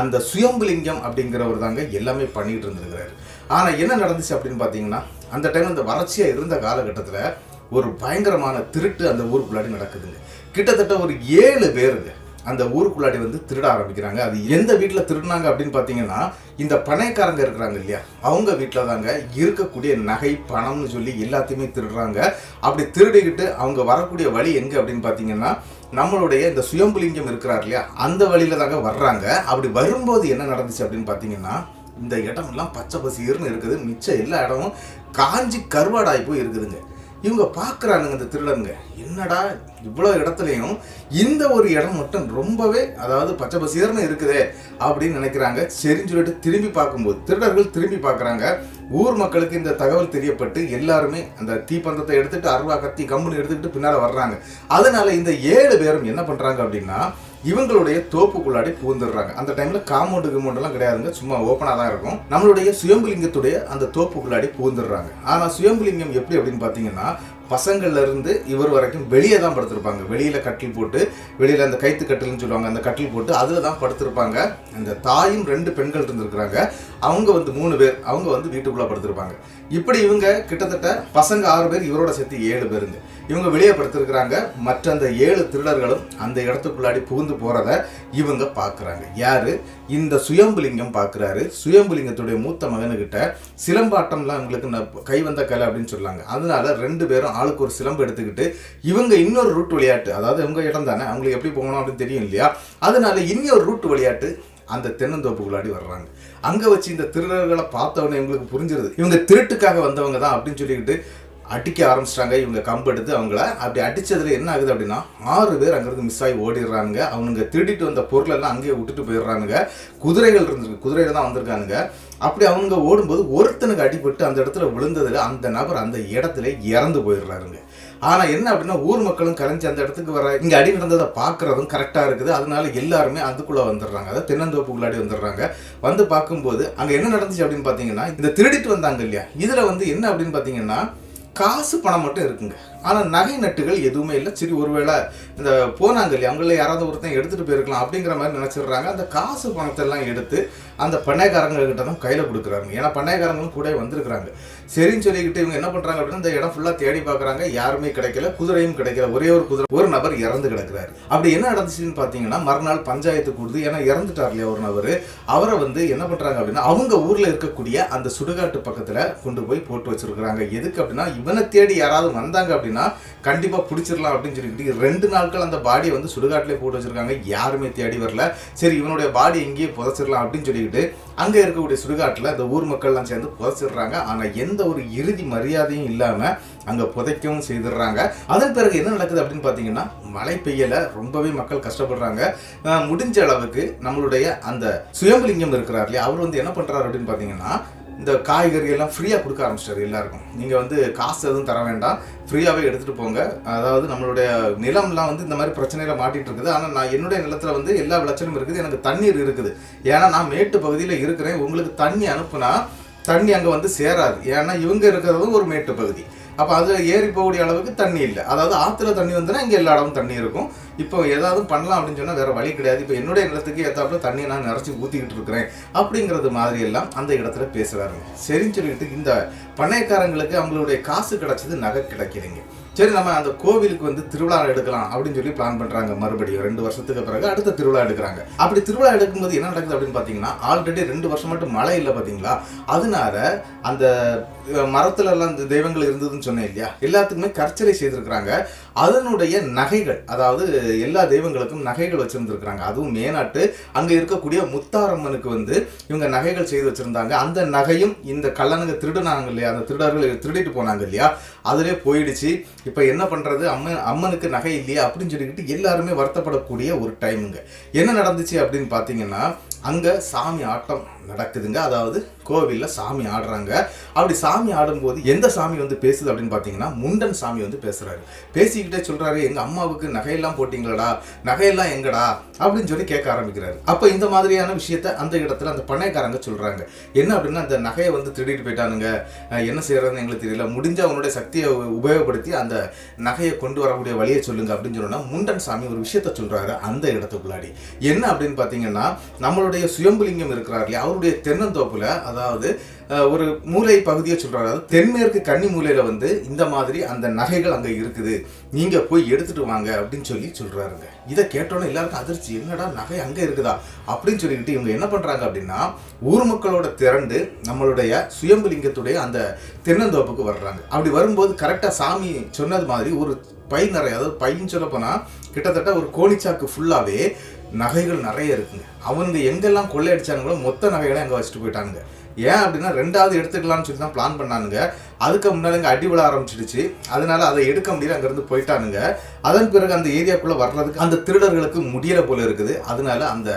அந்த சுயம்புலிங்கம் அப்படிங்கிறவர் தாங்க எல்லாமே பண்ணிட்டு இருந்திருக்கிறாரு. ஆனால் என்ன நடந்துச்சு அப்படின்னு பார்த்தீங்கன்னா, அந்த டைம் அந்த வறட்சியாக இருந்த காலகட்டத்தில் ஒரு பயங்கரமான திருட்டு அந்த ஊருக்குள்ளாடி நடக்குதுங்க. கிட்டத்தட்ட ஒரு 7 பேருங்க அந்த ஊருக்குள்ளாடி வந்து திருட ஆரம்பிக்கிறாங்க. அது எந்த வீட்டில் திருடினாங்க அப்படின்னு பார்த்தீங்கன்னா, இந்த பணைக்காரங்க இருக்கிறாங்க இல்லையா, அவங்க வீட்டில் தாங்க இருக்கக்கூடிய நகை, பணம்னு சொல்லி எல்லாத்தையுமே திருடுறாங்க. அப்படி திருடிக்கிட்டு அவங்க வரக்கூடிய வழி எங்கே அப்படின்னு பார்த்தீங்கன்னா, நம்மளுடைய இந்த சுயம்புலிங்கம் இருக்கிறார் இல்லையா, அந்த வழியில தாங்க வர்றாங்க. அப்படி வரும்போது என்ன நடந்துச்சு அப்படின்னு பார்த்தீங்கன்னா, இந்த இடமெல்லாம் பச்சை பசீர்னு இருக்குது, மிச்சம் எல்லா இடமும் காஞ்சி கருவாடாகி போய் இருக்குதுங்க. இவங்க பார்க்குறானுங்க இந்த திருடனுங்க, என்னடா இவ்வளோ இடத்துலையும் இந்த ஒரு இடம் மட்டும் ரொம்பவே அதாவது பச்சை பசீர்னு இருக்குதே அப்படின்னு நினைக்கிறாங்க. சரின்னு சொல்லிட்டு திரும்பி பார்க்கும்போது திருடர்கள் திரும்பி பார்க்குறாங்க. ஊர் மக்களுக்கு இந்த தகவல் தெரியப்பட்டு எல்லாருமே அந்த தீப்பந்தத்தை எடுத்துட்டு அருவா, கத்தி, கம்புன்னு எடுத்துக்கிட்டு பின்னால் வர்றாங்க. அதனால இந்த 7 பேரும் என்ன பண்ணுறாங்க அப்படின்னா, இவங்களுடைய தோப்புக்குள்ளாடி பூந்துடுறாங்க. அந்த டைம்ல காம்பவுண்டுலாம் கிடையாதுங்க, சும்மா ஓப்பனாக தான் இருக்கும். நம்மளுடைய சுயம்புலிங்கத்துடைய அந்த தோப்புக்குள்ளாடி பூந்துடுறாங்க. ஆனால் சுயம்புலிங்கம் எப்படி அப்படின்னு பார்த்தீங்கன்னா, பசங்கள்ல இருந்து இவர் வரைக்கும் வெளியே தான் படுத்திருப்பாங்க. வெளியில கட்டில் போட்டு, வெளியில அந்த கைத்து கட்டில்னு சொல்லுவாங்க, அந்த கட்டில் போட்டு அதுல தான் படுத்திருப்பாங்க. அந்த தாயும் 2 பெண்கள் இருந்திருக்கிறாங்க. அவங்க வந்து 3 பேர், அவங்க வந்து வீட்டுக்குள்ள படுத்திருப்பாங்க. இப்படி இவங்க கிட்டத்தட்ட பசங்க 6 பேர், இவரோட சேர்த்து 7 பேருங்க. இவங்க வெளியே படுத்திருக்கிறாங்க. மற்ற அந்த 7 திருடர்களும் அந்த இடத்துக்குள்ளாடி புகுந்து போறத இவங்க பார்க்குறாங்க. யாரு? இந்த சுயம்புலிங்கம் பார்க்குறாரு. சுயம்புலிங்கத்துடைய மூத்த மகனுக்கிட்ட சிலம்பாட்டம்லாம் இவங்களுக்கு கை வந்த கலை அப்படின்னு சொல்லாங்க. அதனால 2 பேரும் ஆளுக்கு ஒரு சிலம்பு எடுத்துக்கிட்டு இவங்க இன்னொரு ரூட் விளையாட்டு, அதாவது இவங்க இடம் தானே, அவங்களுக்கு எப்படி போகணும் அப்படின்னு தெரியும் இல்லையா, அதனால இன்னொரு ரூட் விளையாட்டு அந்த தென்னந்தோப்புக்குள்ளாடி வர்றாங்க. அங்கே வச்சு இந்த திருடர்களை பார்த்தவொடனே இவங்களுக்கு புரிஞ்சிருது, இவங்க திருட்டுக்காக வந்தவங்க தான் அப்படின்னு சொல்லிக்கிட்டு அடிக்க ஆரம்பிச்சிட்டாங்க. இவங்க கம்பு எடுத்து அவங்கள அப்படி அடிச்சதுல என்ன ஆகுது அப்படின்னா, 6 பேர் அங்கிருந்து மிஸ் ஆகி ஓடிடுறாங்க. அவனுங்க திருடிட்டு வந்த பொருள் எல்லாம் அங்கேயே விட்டுட்டு போயிடுறானுங்க. குதிரைகள் இருந்திருக்கு, குதிரையில தான் வந்திருக்கானுங்க. அப்படி அவங்க ஓடும்போது ஒருத்தனுக்கு அடிபட்டு அந்த இடத்துல விழுந்ததுல அந்த நபர் அந்த இடத்துல இறந்து போயிடுறாருங்க. ஆனா என்ன அப்படின்னா, ஊர் மக்களும் கலைஞ்சு அந்த இடத்துக்கு வர இங்க அடி நடந்ததை பாக்குறதும் கரெக்டா இருக்குது. அதனால எல்லாருமே அதுக்குள்ள வந்துடுறாங்க, அதாவது தென்னந்தோப்புக்குள்ளாடி வந்துடுறாங்க. வந்து பார்க்கும்போது அங்க என்ன நடந்துச்சு அப்படின்னு பாத்தீங்கன்னா, இந்த திருடிட்டு வந்தாங்க இல்லையா, இதுல வந்து என்ன அப்படின்னு பாத்தீங்கன்னா, காசு பணம் மட்டும் இருக்குங்க. ஆனால் நகை நட்டுகள் எதுவுமே இல்லை. சரி, ஒருவேளை இந்த போனாங்க இல்லையா, அவங்கள யாராவது ஒருத்தன் எடுத்துகிட்டு போயிருக்கலாம் அப்படிங்கிற மாதிரி நினச்சிடுறாங்க. அந்த காசு பணத்தை எல்லாம் எடுத்து அந்த பண்ணைக்காரங்கக்கிட்ட தான் கையில் கொடுக்குறாங்க. ஏன்னா பண்ணைக்காரங்களும் கூட வந்திருக்கிறாங்க. சரின்னு சொல்லிக்கிட்டு இவங்க என்ன பண்ணுறாங்க அப்படின்னா, இந்த இடம் ஃபுல்லாக தேடி பார்க்குறாங்க, யாருமே கிடைக்கல, குதிரையும் கிடைக்கல. ஒரே ஒரு குதிரை, ஒரு நபர் இறந்து கிடக்குறாரு. அப்படி என்ன நடந்துச்சுன்னு பார்த்தீங்கன்னா, மறுநாள் பஞ்சாயத்து கூடுது. ஏன்னா இறந்துட்டார் இல்லையா ஒரு நபர், அவரை வந்து என்ன பண்ணுறாங்க அப்படின்னா, அவங்க ஊரில் இருக்கக்கூடிய அந்த சுடுகாட்டு பக்கத்தில் கொண்டு போய் போட்டு வச்சிருக்கிறாங்க. எதுக்கு அப்படின்னா, இவனை தேடி யாராவது வந்தாங்க அப்படின்னா கண்டிப்பா பிடிச்சிடலாம் அப்படின்னு சொல்லிட்டு 2 நாட்கள் அந்த பாடியை வந்து சுடுகாட்டிலே போட்டு வச்சிருக்காங்க. யாருமே தேடி வரல. சரி, இவனுடைய பாடி எங்கேயே புதைச்சிடலாம் அப்படின்னு சொல்லிக்கிட்டு அங்கே இருக்கக்கூடிய சுடுகாட்டில் இந்த ஊர் மக்கள்லாம் சேர்ந்து புதைச்சிடுறாங்க. ஆனால் எந்த ஒரு இறுதி மரியாதையும் இல்லாமல் அங்கே புதைக்கவும் செய்திடுறாங்க. அதன் பிறகு என்ன நடக்குது அப்படின்னு பார்த்தீங்கன்னா, மழை பெய்யலை, ரொம்பவே மக்கள் கஷ்டப்படுறாங்க. முடிஞ்ச அளவுக்கு நம்மளுடைய அந்த சுயம்புலிங்கம் இருக்கிறார் இல்லையா, அவர் வந்து என்ன பண்ணுறாரு அப்படின்னு பார்த்தீங்கன்னா, இந்த காய்கறி எல்லாம் ஃப்ரீயாக கொடுக்க ஆரம்பிச்சிட்டாரு எல்லாருக்கும். நீங்கள் வந்து காசு எதுவும் தர வேண்டாம், ஃப்ரீயாகவே எடுத்துகிட்டு போங்க. அதாவது நம்மளுடைய நிலம்லாம் வந்து இந்த மாதிரி பிரச்சனையில் மாட்டிகிட்டு இருக்குது. ஆனால் நான் என்னுடைய நிலத்தில் வந்து எல்லா விளைச்சலும் இருக்குது, எனக்கு தண்ணீர் இருக்குது. ஏன்னா நான் மேட்டு பகுதியில் இருக்கிறேன். உங்களுக்கு தண்ணி அனுப்புனா தண்ணி அங்கே வந்து சேராது. ஏன்னா இவங்க இருக்கிறதும் ஒரு மேட்டு பகுதி. அப்போ அதில் ஏறி போகக்கூடிய அளவுக்கு தண்ணி இல்லை. அதாவது ஆற்றுல தண்ணி வந்துன்னா இங்கே எல்லா இடமும் தண்ணி இருக்கும். இப்போ ஏதாவது பண்ணலாம் அப்படின்னு சொன்னால் வேறு வழி கிடையாது. இப்போ என்னுடைய நிலத்துக்கு ஏற்றாப்புல தண்ணியை நான் நிறச்சி ஊற்றிக்கிட்டு இருக்கிறேன் அப்படிங்கிறது மாதிரி எல்லாம் அந்த இடத்துல பேசுகிறாருங்க. சரின்னு சொல்லிட்டு இந்த பண்ணைக்காரங்களுக்கு அவங்களுடைய காசு கிடைச்சது, நகை கிடைக்கிறீங்க. சரி, நம்ம அந்த கோவிலுக்கு வந்து திருவிழா எடுக்கலாம் அப்படின்னு சொல்லி பிளான் பண்ணுறாங்க. மறுபடியும் 2 வருஷத்துக்கு பிறகு அடுத்த திருவிழா எடுக்கிறாங்க. அப்படி திருவிழா எடுக்கும்போது என்ன நடக்குது அப்படின்னு பார்த்தீங்கன்னா, ஆல்ரெடி 2 வருஷம் மட்டும் மழை இல்லை பார்த்தீங்களா, அதனால அந்த மரத்துல எல்லாம் இந்த தெய்வங்கள் இருந்ததுன்னு சொன்னேன் இல்லையா, எல்லாத்துக்குமே கற்சலை செய்திருக்கிறாங்க. அதனுடைய நகைகள், அதாவது எல்லா தெய்வங்களுக்கும் நகைகள் வச்சிருந்துருக்கிறாங்க. அதுவும் மேனாட்டு அங்கே இருக்கக்கூடிய முத்தாரம்மனுக்கு வந்து இவங்க நகைகள் செய்து வச்சிருந்தாங்க. அந்த நகையும் இந்த கள்ளனுங்க திருடுனாங்க இல்லையா, அந்த திருடர்கள் திருடிட்டு போனாங்க இல்லையா, அதிலே போயிடுச்சு. இப்போ என்ன பண்ணுறது, அம்மனுக்கு நகை இல்லையா அப்படின்னு சொல்லிக்கிட்டு எல்லாருமே வருத்தப்படக்கூடிய ஒரு டைமுங்க. என்ன நடந்துச்சு அப்படின்னு பார்த்தீங்கன்னா, அங்கே சாமி ஆட்டம் நடக்குதுங்க. அதாவது கோவிலில் சாமி ஆடுறாங்க. அப்படி சாமி ஆடும்போது எந்த சாமி வந்து பேசுது அப்படின்னு பார்த்தீங்கன்னா, முண்டன் சாமி வந்து பேசுகிறாரு. பேசிக்கிட்டே சொல்கிறாரு, எங்கள் அம்மாவுக்கு நகையெல்லாம் போட்டிங்களடா, நகையெல்லாம் எங்கடா அப்படின்னு சொல்லி கேட்க ஆரம்பிக்கிறாரு. அப்போ இந்த மாதிரியான விஷயத்த அந்த இடத்துல அந்த பண்ணைக்காரங்க சொல்கிறாங்க. என்ன அப்படின்னா, அந்த நகையை வந்து திருடிட்டு போயிட்டானுங்க, என்ன செய்யறதுன்னு எங்களுக்கு தெரியல, முடிஞ்ச அவனுடைய சக்தியை உபயோகப்படுத்தி அந்த நகையை கொண்டு வரக்கூடிய வழியை சொல்லுங்க அப்படின்னு சொன்னா, முண்டன் சாமி ஒரு விஷயத்த சொல்கிறாரு அந்த இடத்துக்குள்ளாடி. என்ன அப்படின்னு பார்த்தீங்கன்னா, நம்மளுடைய சுயம்புலிங்கம் இருக்கிறார் இல்லையா, அவருடைய தென்னந்தோப்புல, அதாவது ஒரு மூலை பகுதியை சொல்றாரு. அதாவது தென்மேற்கு கன்னி மூலையில வந்து இந்த மாதிரி அந்த நகைகள் அங்க இருக்குது, நீங்க போய் எடுத்துட்டு வாங்க அப்படின்னு சொல்லி சொல்றாருங்க. இதை கேட்டோன்னே எல்லாருக்கும் அதிர்ச்சி, என்னடா நகை அங்க இருக்குதா அப்படின்னு சொல்லிக்கிட்டு இவங்க என்ன பண்றாங்க அப்படின்னா, ஊர் மக்களோட திரண்டு நம்மளுடைய சுயம்புலிங்கத்துடைய அந்த தென்னந்தோப்புக்கு வர்றாங்க. அப்படி வரும்போது கரெக்டா சாமி சொன்னது மாதிரி ஒரு பை நிறைய, அதாவது பைன்னு சொல்ல போனா கிட்டத்தட்ட ஒரு கோணிச்சாக்கு ஃபுல்லாவே நகைகள் நிறைய இருக்குங்க. அவங்க எங்கெல்லாம் கொள்ளையடிச்சாங்களோ மொத்த நகைகளை அங்கே வச்சுட்டு போயிட்டாங்க. ஏன் அப்படின்னா, 2வது எடுத்துக்கலாம்னு சொல்லி தான் பிளான் பண்ணானுங்க. அதுக்கு முன்னாடி அங்கே அடி விழ ஆரம்பிச்சிடுச்சு. அதனால அதை எடுக்க முடியல, அங்கேருந்து போயிட்டானுங்க. அதன் பிறகு அந்த ஏரியாக்குள்ளே வர்றதுக்கு அந்த திருடர்களுக்கு முடியல போல இருக்குது. அதனால அந்த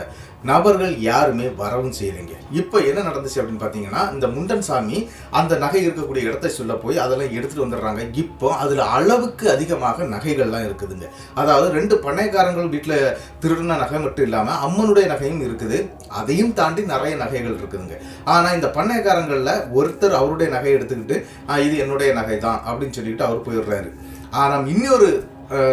நபர்கள் யாருமே வரவும் செய்யலைங்க. இப்போ என்ன நடந்துச்சு அப்படின்னு பார்த்தீங்கன்னா, இந்த முண்டன் சாமி அந்த நகை இருக்கக்கூடிய இடத்தை சொல்ல போய் அதெல்லாம் எடுத்துகிட்டு வந்துடுறாங்க. இப்போ அதில் அளவுக்கு அதிகமாக நகைகள்லாம் இருக்குதுங்க. அதாவது 2 பண்ணைக்காரங்கள் வீட்டில் திருடின நகை மட்டும் இல்லாமல் அம்மனுடைய நகையும் இருக்குது. அதையும் தாண்டி நிறைய நகைகள் இருக்குதுங்க. ஆனால் இந்த பண்ணைக்காரங்களில் ஒருத்தர் அவருடைய நகையை எடுத்துக்கிட்டு இது என்னுடைய நகை தான் அப்படின்னு சொல்லிட்டு அவர் போயிடுறாரு. ஆனால் இன்னொரு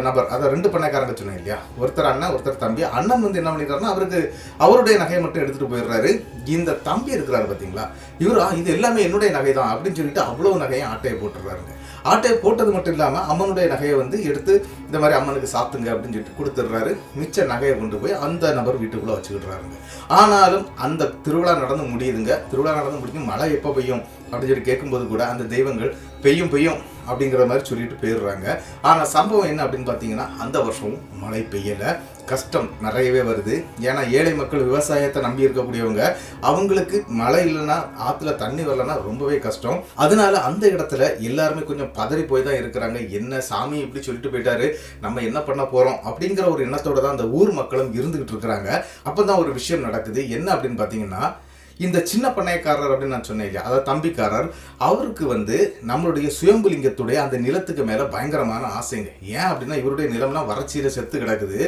நபர், அதாவது 2 பண்ணைக்காரங்க சொன்னேன் இல்லையா, ஒருத்தர் அண்ணன் ஒருத்தர் தம்பி. அண்ணன் வந்து என்ன பண்ணிடுறாருன்னா, அவருக்கு அவருடைய நகையை மட்டும் எடுத்துகிட்டு போயிடுறாரு. இந்த தம்பி இருக்கிறாரு பார்த்தீங்களா, இவரா இது எல்லாமே என்னுடைய நகை தான் அப்படின்னு சொல்லிட்டு அவ்வளவு நகையை ஆட்டையை போட்டுடுறாருங்க. ஆட்டையை போட்டது மட்டும் இல்லாமல் அம்மனுடைய நகையை வந்து எடுத்து இந்த மாதிரி அம்மனுக்கு சாப்பிட்டுங்க அப்படின்னு சொல்லிட்டு கொடுத்துட்றாரு. மிச்ச நகையை கொண்டு போய் அந்த நபர் வீட்டுக்குள்ளே வச்சுக்கிட்டுறாருங்க. ஆனாலும் அந்த திருவிழா நடந்து முடியுதுங்க. திருவிழா நடந்து முடிஞ்சு மழை எப்போ பெய்யும் அப்படின்னு சொல்லி கேட்கும்போது கூட அந்த தெய்வங்கள் பெய்யும் அப்படிங்கிற மாதிரி சொல்லிட்டு போயிடுறாங்க. ஆனால் சம்பவம் என்ன அப்படின்னு பார்த்தீங்கன்னா, அந்த வருஷமும் மழை பெய்யலை, கஷ்டம் நிறையவே வருது. ஏன்னா ஏழை மக்கள் விவசாயத்தை நம்பி இருக்கக்கூடியவங்க, அவங்களுக்கு மழை இல்லைன்னா ஆற்றுல தண்ணி வரலன்னா ரொம்பவே கஷ்டம். அதனால அந்த இடத்துல எல்லாருமே கொஞ்சம் பதறி போய் தான் இருக்கிறாங்க. என்ன சாமி இப்படி சொல்லிட்டு போயிட்டாரு, நம்ம என்ன பண்ண போகிறோம் அப்படிங்கிற ஒரு எண்ணத்தோட தான் அந்த ஊர் மக்களும் இருந்துகிட்டு இருக்கிறாங்க. அப்போ தான் ஒரு விஷயம் நடக்குது. என்ன அப்படின்னு பார்த்தீங்கன்னா, இந்த சின்ன பண்ணைக்காரர் அப்படின்னு நான் சொன்னேன் இல்லையா, அதாவது தம்பிக்காரர், அவருக்கு வந்து நம்மளுடைய சுயம்புலிங்கத்துடைய அந்த நிலத்துக்கு மேலே பயங்கரமான ஆசைங்க. ஏன் அப்படின்னா, இவருடைய நிலம்லாம் வறட்சியில் செத்து கிடக்குது.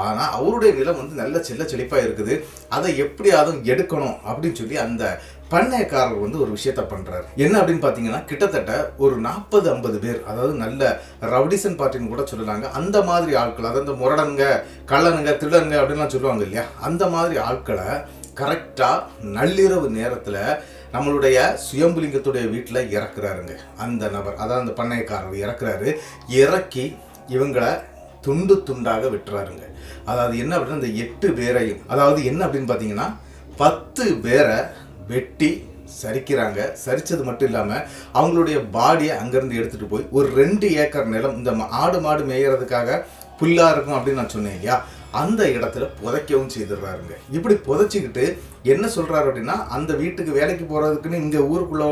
ஆனால் அவருடைய நிலம் வந்து நல்ல செழிப்பாக இருக்குது. அதை எப்படியாவது எடுக்கணும் அப்படின்னு சொல்லி அந்த பண்ணைக்காரர் வந்து ஒரு விஷயத்த பண்றாரு. என்ன அப்படின்னு பார்த்தீங்கன்னா, கிட்டத்தட்ட ஒரு 40-50 பேர், அதாவது நல்ல ரவுடிசன் பார்ட்டின்னு கூட சொல்லலாங்க, அந்த மாதிரி ஆட்கள், அதாவது இந்த முரடனுங்க கள்ளனுங்க திருடனுங்க அப்படின்லாம் சொல்லுவாங்க இல்லையா, அந்த மாதிரி ஆட்களை கரெக்டாக நள்ளிரவு நேரத்தில் நம்மளுடைய சுயம்புலிங்கத்துடைய வீட்டில் இறக்குறாருங்க அந்த நபர். அதாவது அந்த பண்ணைக்காரர் இறக்குறாரு. இறக்கி இவங்களை துண்டு துண்டாக விட்டுறாருங்க. அதாவது என்ன அப்படின்னா, இந்த 8 பேரையும், அதாவது என்ன அப்படின்னு பார்த்தீங்கன்னா 10 பேரை வெட்டி சரிக்கிறாங்க. சரிச்சது மட்டும் இல்லாமல் அவங்களுடைய பாடியை அங்கேருந்து எடுத்துகிட்டு போய் ஒரு 2 ஏக்கர் நிலம், இந்த ஆடு மாடு மேயறதுக்காக புல்லாக இருக்கும் அப்படின்னு நான் சொன்னேன் இல்லையா, அந்த இடத்துல புதைக்கவும் செய்திடுறாருங்க. இப்படி புதைச்சிக்கிட்டு என்ன சொல்றாரு அப்படின்னா, அந்த வீட்டுக்கு வேலைக்கு போறதுக்குன்னு இங்க ஊருக்குள்ள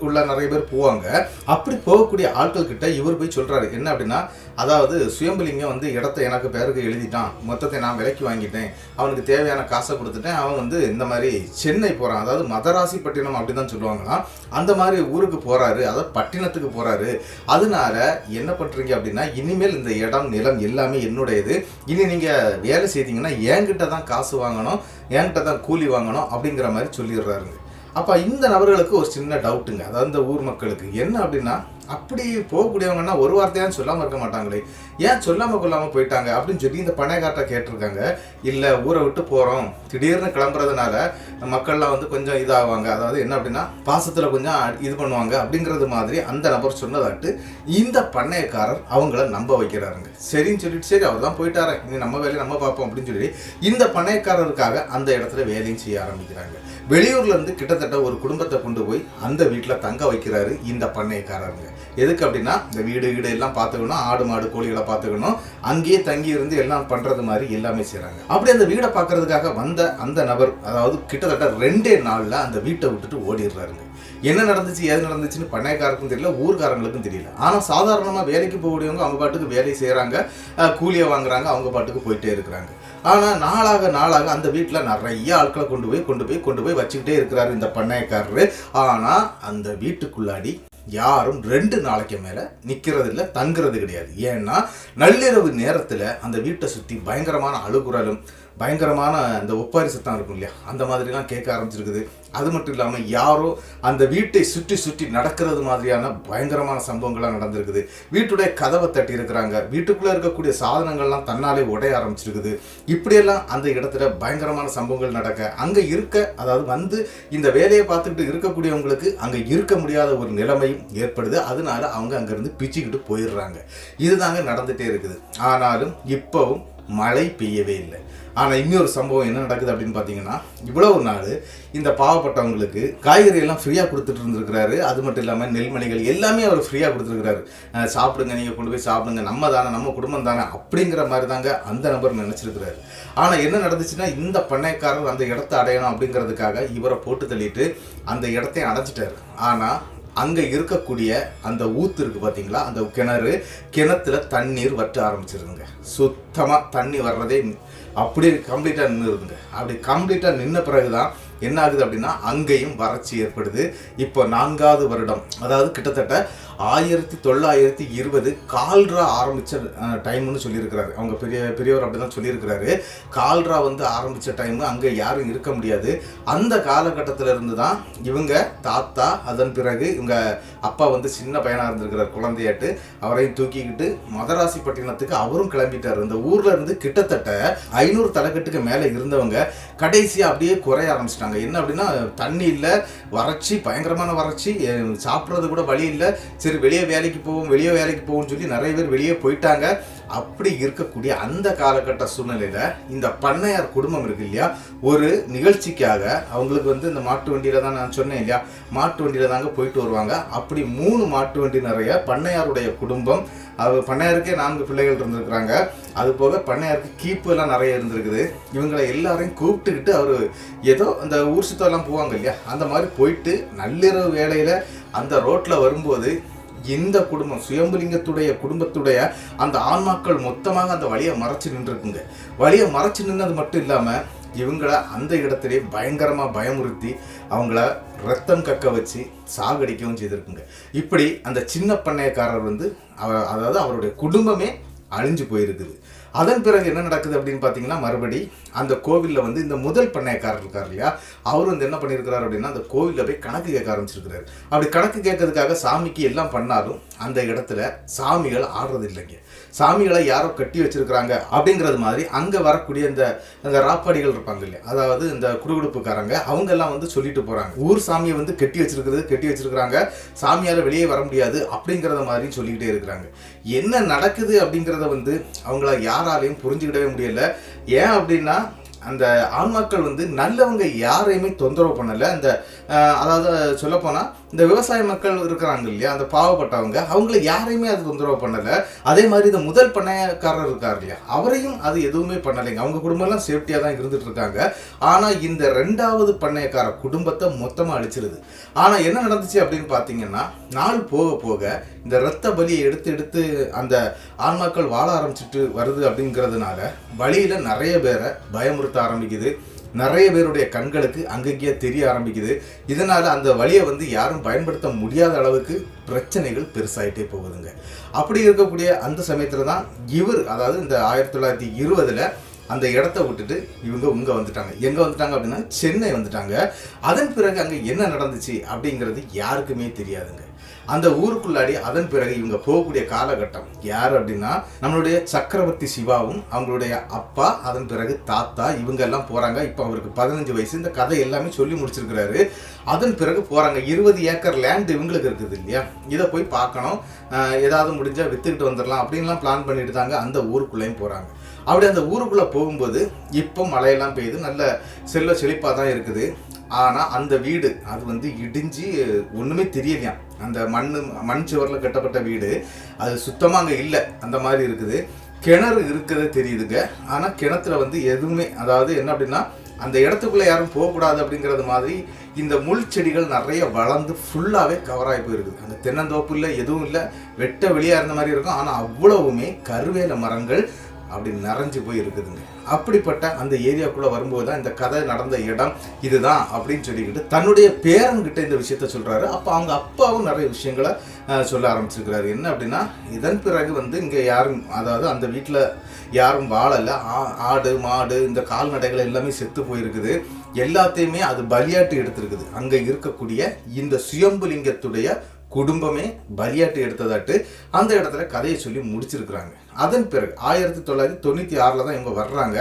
உள்ள நிறைய பேர் போவாங்க. அப்படி போகக்கூடிய ஆட்கள் கிட்ட இவர் போய் சொல்றாரு என்ன அப்படின்னா, அதாவது சுயம்புலிங்கம் வந்து இடத்த எனக்கு பேருக்கு எழுதிட்டான், மொத்தத்தை நான் விலைக்கு வாங்கிட்டேன், அவனுக்கு தேவையான காசை கொடுத்துட்டேன், அவன் வந்து இந்த மாதிரி சென்னை போறான், அதாவது மதராசிப்பட்டினம் அப்படிதான் சொல்லுவாங்களாம், அந்த மாதிரி ஊருக்கு போறாரு, அதாவது பட்டினத்துக்கு போறாரு. அதனால என்ன பண்றீங்க அப்படின்னா, இனிமேல் இந்த இடம் நிலம் எல்லாமே என்னுடையது, இனி நீங்க வேலை செய்தீங்கன்னா என்கிட்ட தான் காசு வாங்கணும், என்கிட்ட தான் கூலி வாங்கணும் அப்படிங்கிற மாதிரி சொல்லிடுறாருங்க. அப்போ இந்த நபர்களுக்கு ஒரு சின்ன டவுட்டுங்க, அதாவது இந்த ஊர் மக்களுக்கு என்ன அப்படின்னா, அப்படி போகக்கூடியவங்கன்னா ஒரு வார்த்தையான்னு சொல்லாமல் இருக்க மாட்டாங்களே, ஏன் சொல்லாமல் கொள்ளாமல் போயிட்டாங்க அப்படின்னு சொல்லி இந்த பணையக்கார்ட்ட கேட்டிருக்காங்க. இல்லை, ஊரை விட்டு போகிறோம், திடீர்னு கிளம்புறதுனால மக்கள்லாம் வந்து கொஞ்சம் இதாகுவாங்க, அதாவது என்ன அப்படின்னா பாசத்தில் கொஞ்சம் இது பண்ணுவாங்க அப்படிங்கிறது மாதிரி அந்த நபர் சொன்னதாட்டு இந்த பண்ணையக்காரர் அவங்கள நம்ப வைக்கிறாருங்க. சரின்னு சொல்லிட்டு சரி அவர் தான் போயிட்டாரு, இனி நம்ம வேலையை நம்ம பார்ப்போம் அப்படின்னு சொல்லி இந்த பண்ணையக்காரருக்காக அந்த இடத்துல வேலையும் செய்ய ஆரம்பிக்கிறாங்க. வெளியூர்ல இருந்து கிட்டத்தட்ட ஒரு குடும்பத்தை கொண்டு போய் அந்த வீட்டில் தங்க வைக்கிறாரு இந்த பண்ணையக்காரருங்க. எதுக்கு அப்படின்னா, இந்த வீடு எல்லாம் பார்த்துக்கணும், ஆடு மாடு கோழிகளை பார்த்துக்கணும், அங்கேயே தங்கி இருந்து எல்லாம் பண்றது மாதிரி எல்லாமே செய்றாங்க. அப்படி அந்த வீடை பார்க்கறதுக்காக வந்த அந்த நபர், அதாவது கிட்டத்தட்ட 2 நாள்ல அந்த வீட்டை விட்டுட்டு ஓடிடுறாருங்க. என்ன நடந்துச்சு ஏது நடந்துச்சுன்னு பண்ணையக்காரருக்கும் தெரியல, ஊர்காரங்களுக்கும் தெரியல. ஆனால் சாதாரணமாக வேலைக்கு போகக்கூடியவங்க அவங்க பாட்டுக்கு வேலை செய்கிறாங்க, கூலியை வாங்குறாங்க, அவங்க பாட்டுக்கு போயிட்டே இருக்கிறாங்க. ஆனால் நாளாக அந்த வீட்டில் நிறைய ஆட்களை கொண்டு போய் வச்சுக்கிட்டே இருக்கிறாரு இந்த பண்ணையக்காரரு. ஆனால் அந்த வீட்டுக்குள்ளாடி யாரும் 2 நாளைக்கு மேலே நிற்கிறது இல்லை, தங்குறது கிடையாது. ஏன்னா நள்ளிரவு நேரத்தில் அந்த வீட்டை சுற்றி பயங்கரமான அழுகுறலும் பயங்கரமான அந்த ஒப்பாரி சத்தம் இருக்கும் இல்லையா, அந்த மாதிரிலாம் கேட்க ஆரம்பிச்சிருக்குது. அது மட்டும் இல்லாமல் யாரோ அந்த வீட்டை சுற்றி நடக்கிறது மாதிரியான பயங்கரமான சம்பவங்கள்லாம் நடந்திருக்குது. வீட்டுடைய கதவை தட்டி இருக்கிறாங்க, வீட்டுக்குள்ளே இருக்கக்கூடிய சாதனங்கள்லாம் தன்னாலே உடைய ஆரம்பிச்சிருக்குது. இப்படியெல்லாம் அந்த இடத்துல பயங்கரமான சம்பவங்கள் நடக்க அங்கே அதாவது வந்து இந்த வேலையை பார்த்துக்கிட்டு இருக்கக்கூடியவங்களுக்கு அங்கே இருக்க முடியாத ஒரு நிலைமையும் ஏற்படுது. அதனால அவங்க அங்கேருந்து பிச்சுக்கிட்டு போயிடுறாங்க. இதுதாங்க நடந்துகிட்டே இருக்குது. ஆனாலும் இப்போவும் மழை பெய்யவே இல்லை. ஆனால் இன்னொரு சம்பவம் என்ன நடக்குது அப்படின்னு பார்த்தீங்கன்னா, இவ்வளவு நாள் இந்த பாவப்பட்டவங்களுக்கு காய்கறி எல்லாம் ஃப்ரீயாக கொடுத்துட்டு இருந்திருக்கிறாரு. அது மட்டும் இல்லாமல் நெல்மணிகள் எல்லாமே அவர் ஃப்ரீயாக கொடுத்துருக்கிறாரு. சாப்பிடுங்க, நீங்கள் கொண்டு போய் சாப்பிடுங்க, நம்ம தானே, நம்ம குடும்பம் தானே அப்படிங்கிற மாதிரி தாங்க அந்த நபர் நினச்சிருக்கிறாரு. ஆனால் என்ன நடந்துச்சுன்னா, இந்த பண்ணைக்காரர் அந்த இடத்த அடையணும் அப்படிங்கிறதுக்காக இவரை போட்டு தள்ளிட்டு அந்த இடத்தையும் அடைச்சிட்டாரு. ஆனால் அங்கே இருக்கக்கூடிய அந்த ஊத்து இருக்குது பார்த்தீங்களா, அந்த கிணத்துல தண்ணீர் வற்ற ஆரம்பிச்சிருதுங்க. சுத்தமாக தண்ணி வர்றதே அப்படியே கம்ப்ளீட்டாக நின்றுருதுங்க. அப்படி கம்ப்ளீட்டாக நின்ன பிறகு தான் என்ன ஆகுது அப்படின்னா, அங்கேயும் வறட்சி ஏற்படுது. இப்போ 4வது வருடம், அதாவது கிட்டத்தட்ட 1920 கால்ரா ஆரம்பித்த டைம்னு சொல்லியிருக்கிறாரு. அவங்க பெரியவர் அப்படி தான் சொல்லியிருக்கிறாரு. கால்ரா வந்து ஆரம்பித்த டைமு, அங்கே யாரும் இருக்க முடியாது. அந்த காலகட்டத்தில் இருந்து தான் இவங்க தாத்தா, அதன் பிறகு இவங்க அப்பா வந்து சின்ன பையனாக இருந்திருக்கிறார், குழந்தையாட்டு, அவரையும் தூக்கிக்கிட்டு மதராசிப்பட்டினத்துக்கு அவரும் கிளம்பிட்டார். இந்த ஊரில் இருந்து கிட்டத்தட்ட 500 தலைக்கட்டுக்கு மேலே இருந்தவங்க கடைசியாக அப்படியே குறைய ஆரம்பிச்சிட்டாங்க. என்ன அப்படின்னா, தண்ணி இல்லை, வறட்சி, பயங்கரமான வறட்சி, சாப்பிட்றது கூட வழி இல்லை. சரி வெளியே வேலைக்கு போவோம்னு சொல்லி நிறைய பேர் வெளியே போயிட்டாங்க. அப்படி இருக்கக்கூடிய அந்த காலகட்ட சூழ்நிலையில இந்த பண்ணையார் குடும்பம் இருக்கு இல்லையா, ஒரு நிகழ்ச்சிக்காக அவங்களுக்கு வந்து இந்த மாட்டு வண்டியில தான், நான் சொன்னேன் இல்லையா, மாட்டு வண்டியில தாங்க போயிட்டு வருவாங்க. அப்படி 3 மாட்டு வண்டி நிறைய பண்ணையாருடைய குடும்பம், அவர் பண்ணையாருக்கே 4 பிள்ளைகள் இருந்திருக்கிறாங்க. அது போக பண்ணையாருக்கு கீப்பு எல்லாம் நிறைய இருந்திருக்குது. இவங்களை எல்லாரையும் கூப்பிட்டுக்கிட்டு அவர் ஏதோ அந்த ஊர் சுத்தெல்லாம் போவாங்க இல்லையா, அந்த மாதிரி போயிட்டு நள்ளிரவு வேளையில அந்த ரோட்ல வரும்போது இந்த குடும்பம், சுயம்புலிங்கத்துடைய குடும்பத்துடைய அந்த ஆன்மாக்கள் மொத்தமாக அந்த வழியை மறைச்சு நின்றுருக்குங்க. வழியை மறைச்சு நின்னது மட்டும் இல்லாமல் இவங்கள அந்த இடத்திலே பயங்கரமாக பயமுறுத்தி அவங்கள ரத்தம் கக்க வச்சு சாகடிக்கவும் செய்திருக்குங்க. இப்படி அந்த சின்ன பண்ணையக்காரர் வந்து அதாவது அவருடைய குடும்பமே அழிஞ்சு போயிருக்குது. அதன் பிறகு என்ன நடக்குது அப்படின்னு பார்த்தீங்கன்னா, மறுபடி அந்த கோவிலில் வந்து இந்த முதல் பண்ணையக்காரர் இருக்கார் இல்லையா, அவர் வந்து என்ன பண்ணியிருக்கிறார் அப்படின்னா, அந்த கோவிலில் போய் கணக்கு கேட்க ஆரம்பிச்சிருக்கிறாரு. அப்படி கணக்கு கேட்கறதுக்காக சாமிக்கு எல்லாம் பண்ணாலும் அந்த இடத்துல சாமிகள் ஆடுறது இல்லைங்க. சாமிகளை யாரோ கட்டி வச்சிருக்கிறாங்க அப்படிங்கிறது மாதிரி அங்கே வரக்கூடிய இந்த ராப்பாடிகள் இருப்பாங்க இல்லையா, அதாவது இந்த குடுகுடுப்புக்காரங்க, அவங்க எல்லாம் வந்து சொல்லிட்டு போகிறாங்க, ஊர் சாமியை வந்து கட்டி வச்சிருக்கிறாங்க, சாமியால் வெளியே வர முடியாது அப்படிங்கிறத மாதிரி சொல்லிக்கிட்டே இருக்கிறாங்க. என்ன நடக்குது அப்படிங்கிறத வந்து அவங்கள யாராலையும் புரிஞ்சுக்கிடவே முடியல. ஏன் அப்படின்னா, அந்த ஆன்மாக்கள் வந்து நல்லவங்க யாரையுமே தொந்தரவு பண்ணலை. அதாவது சொல்லப்போனால் இந்த விவசாய மக்கள் இருக்கிறாங்க இல்லையா, அந்த பாவப்பட்டவங்க, அவங்கள யாரையுமே அது தொந்தரவு பண்ணலை. அதே மாதிரி இந்த முதல் பண்ணையக்காரர் இருக்கார் இல்லையா, அவரையும் அது எதுவுமே பண்ணலைங்க. அவங்க குடும்பம்லாம் சேஃப்டியாக தான் இருந்துட்டு இருக்காங்க. ஆனால் இந்த 2வது பண்ணையக்கார குடும்பத்தை மொத்தமாக அழிச்சிருது. ஆனால் என்ன நடந்துச்சு அப்படின்னு பார்த்தீங்கன்னா, நாள் போக போக இந்த இரத்த பலியை எடுத்து அந்த ஆன்மாக்கள் வாழ ஆரம்பிச்சுட்டு வருது. அப்படிங்கிறதுனால வழியில் நிறைய பேரை பயமுறுத்த ஆரம்பிக்குது. நிறைய பேருடைய கண்களுக்கு அங்கங்கேயே தெரிய ஆரம்பிக்குது. இதனால அந்த வழியை யாரும் பயன்படுத்த முடியாத அளவுக்கு பிரச்சனைகள் பெருசாயிட்டே போகுதுங்க. அப்படி இருக்கக்கூடிய அந்த சமயத்துல தான் இவர், அதாவது இந்த 1920 அந்த இடத்த விட்டுட்டு இவங்க வந்துட்டாங்க. எங்க வந்துட்டாங்க அப்படின்னா சென்னை வந்துட்டாங்க. அதன் பிறகு அங்க என்ன நடந்துச்சு அப்படிங்கிறது யாருக்குமே தெரியாதுங்க. அந்த ஊருக்குள்ளாடி அதன் பிறகு இவங்க போகக்கூடிய காலகட்டம் யார் அப்படின்னா, நம்மளுடைய சக்கரவர்த்தி சிவாவும் அவங்களுடைய அப்பா, அதன் பிறகு தாத்தா, இவங்க எல்லாம் போறாங்க. இப்போ அவருக்கு 15 வயசு. இந்த கதை எல்லாமே சொல்லி முடிச்சிருக்கிறாரு. அதன் பிறகு போறாங்க. 20 ஏக்கர் லேண்ட் இவங்களுக்கு இருக்குது இல்லையா, இதை போய் பார்க்கணும், ஏதாவது முடிஞ்சா வித்துக்கிட்டு வந்துடலாம் அப்படின்லாம் பிளான் பண்ணிட்டு தாங்க அந்த ஊருக்குள்ளேயும் போறாங்க. அப்படி அந்த ஊருக்குள்ள போகும்போது இப்போ மழையெல்லாம் பெய்யுது, நல்ல செல்வ செழிப்பாக தான் இருக்குது. ஆனால் அந்த வீடு அது இடிஞ்சு ஒன்றுமே தெரியலையா. அந்த மண் சுவரில் கட்டப்பட்ட வீடு அது சுத்தமாக அங்கே இல்லை, அந்த மாதிரி இருக்குது. கிணறு இருக்கிறது தெரியுதுங்க. ஆனால் கிணத்துல எதுவுமே, அதாவது என்ன அப்படின்னா, அந்த இடத்துக்குள்ளே யாரும் போகக்கூடாது அப்படிங்கிறது மாதிரி இந்த முள் செடிகள் நிறைய வளர்ந்து ஃபுல்லாகவே கவராகி போயிருக்குது. அந்த தென்னந்தோப்பு இல்லை, எதுவும் இல்லை, வெட்ட வெளியாக இருந்த மாதிரி இருக்கும். ஆனால் அவ்வளவுமே கருவேல மரங்கள் அப்படி நிறைஞ்சு போய் இருக்குதுங்க. அப்படிப்பட்ட அந்த ஏரியாக்குள்ளே வரும்போது தான் இந்த கதை நடந்த இடம் இதுதான் அப்படின்னு சொல்லிக்கிட்டு தன்னுடைய பேரன்கிட்ட இந்த விஷயத்த சொல்கிறாரு. அப்போ அவங்க அப்பாவும் நிறைய விஷயங்களை சொல்ல ஆரம்பிச்சிருக்கிறாரு. என்ன அப்படின்னா, இதன் பிறகு இங்கே யாரும், அதாவது அந்த வீட்டில் யாரும் வாழலை. ஆடு மாடு இந்த கால்நடைகள் எல்லாமே செத்து போயிருக்குது. எல்லாத்தையுமே அது பலியாட்டு எடுத்திருக்குது. அங்கே இருக்கக்கூடிய இந்த சுயம்புலிங்கத்துடைய குடும்பமே பலியாட்டு எடுத்ததாட்டு அந்த இடத்துல கதையை சொல்லி முடிச்சிருக்கிறாங்க. அதன் பிறகு 1996 தான் இவங்க வர்றாங்க.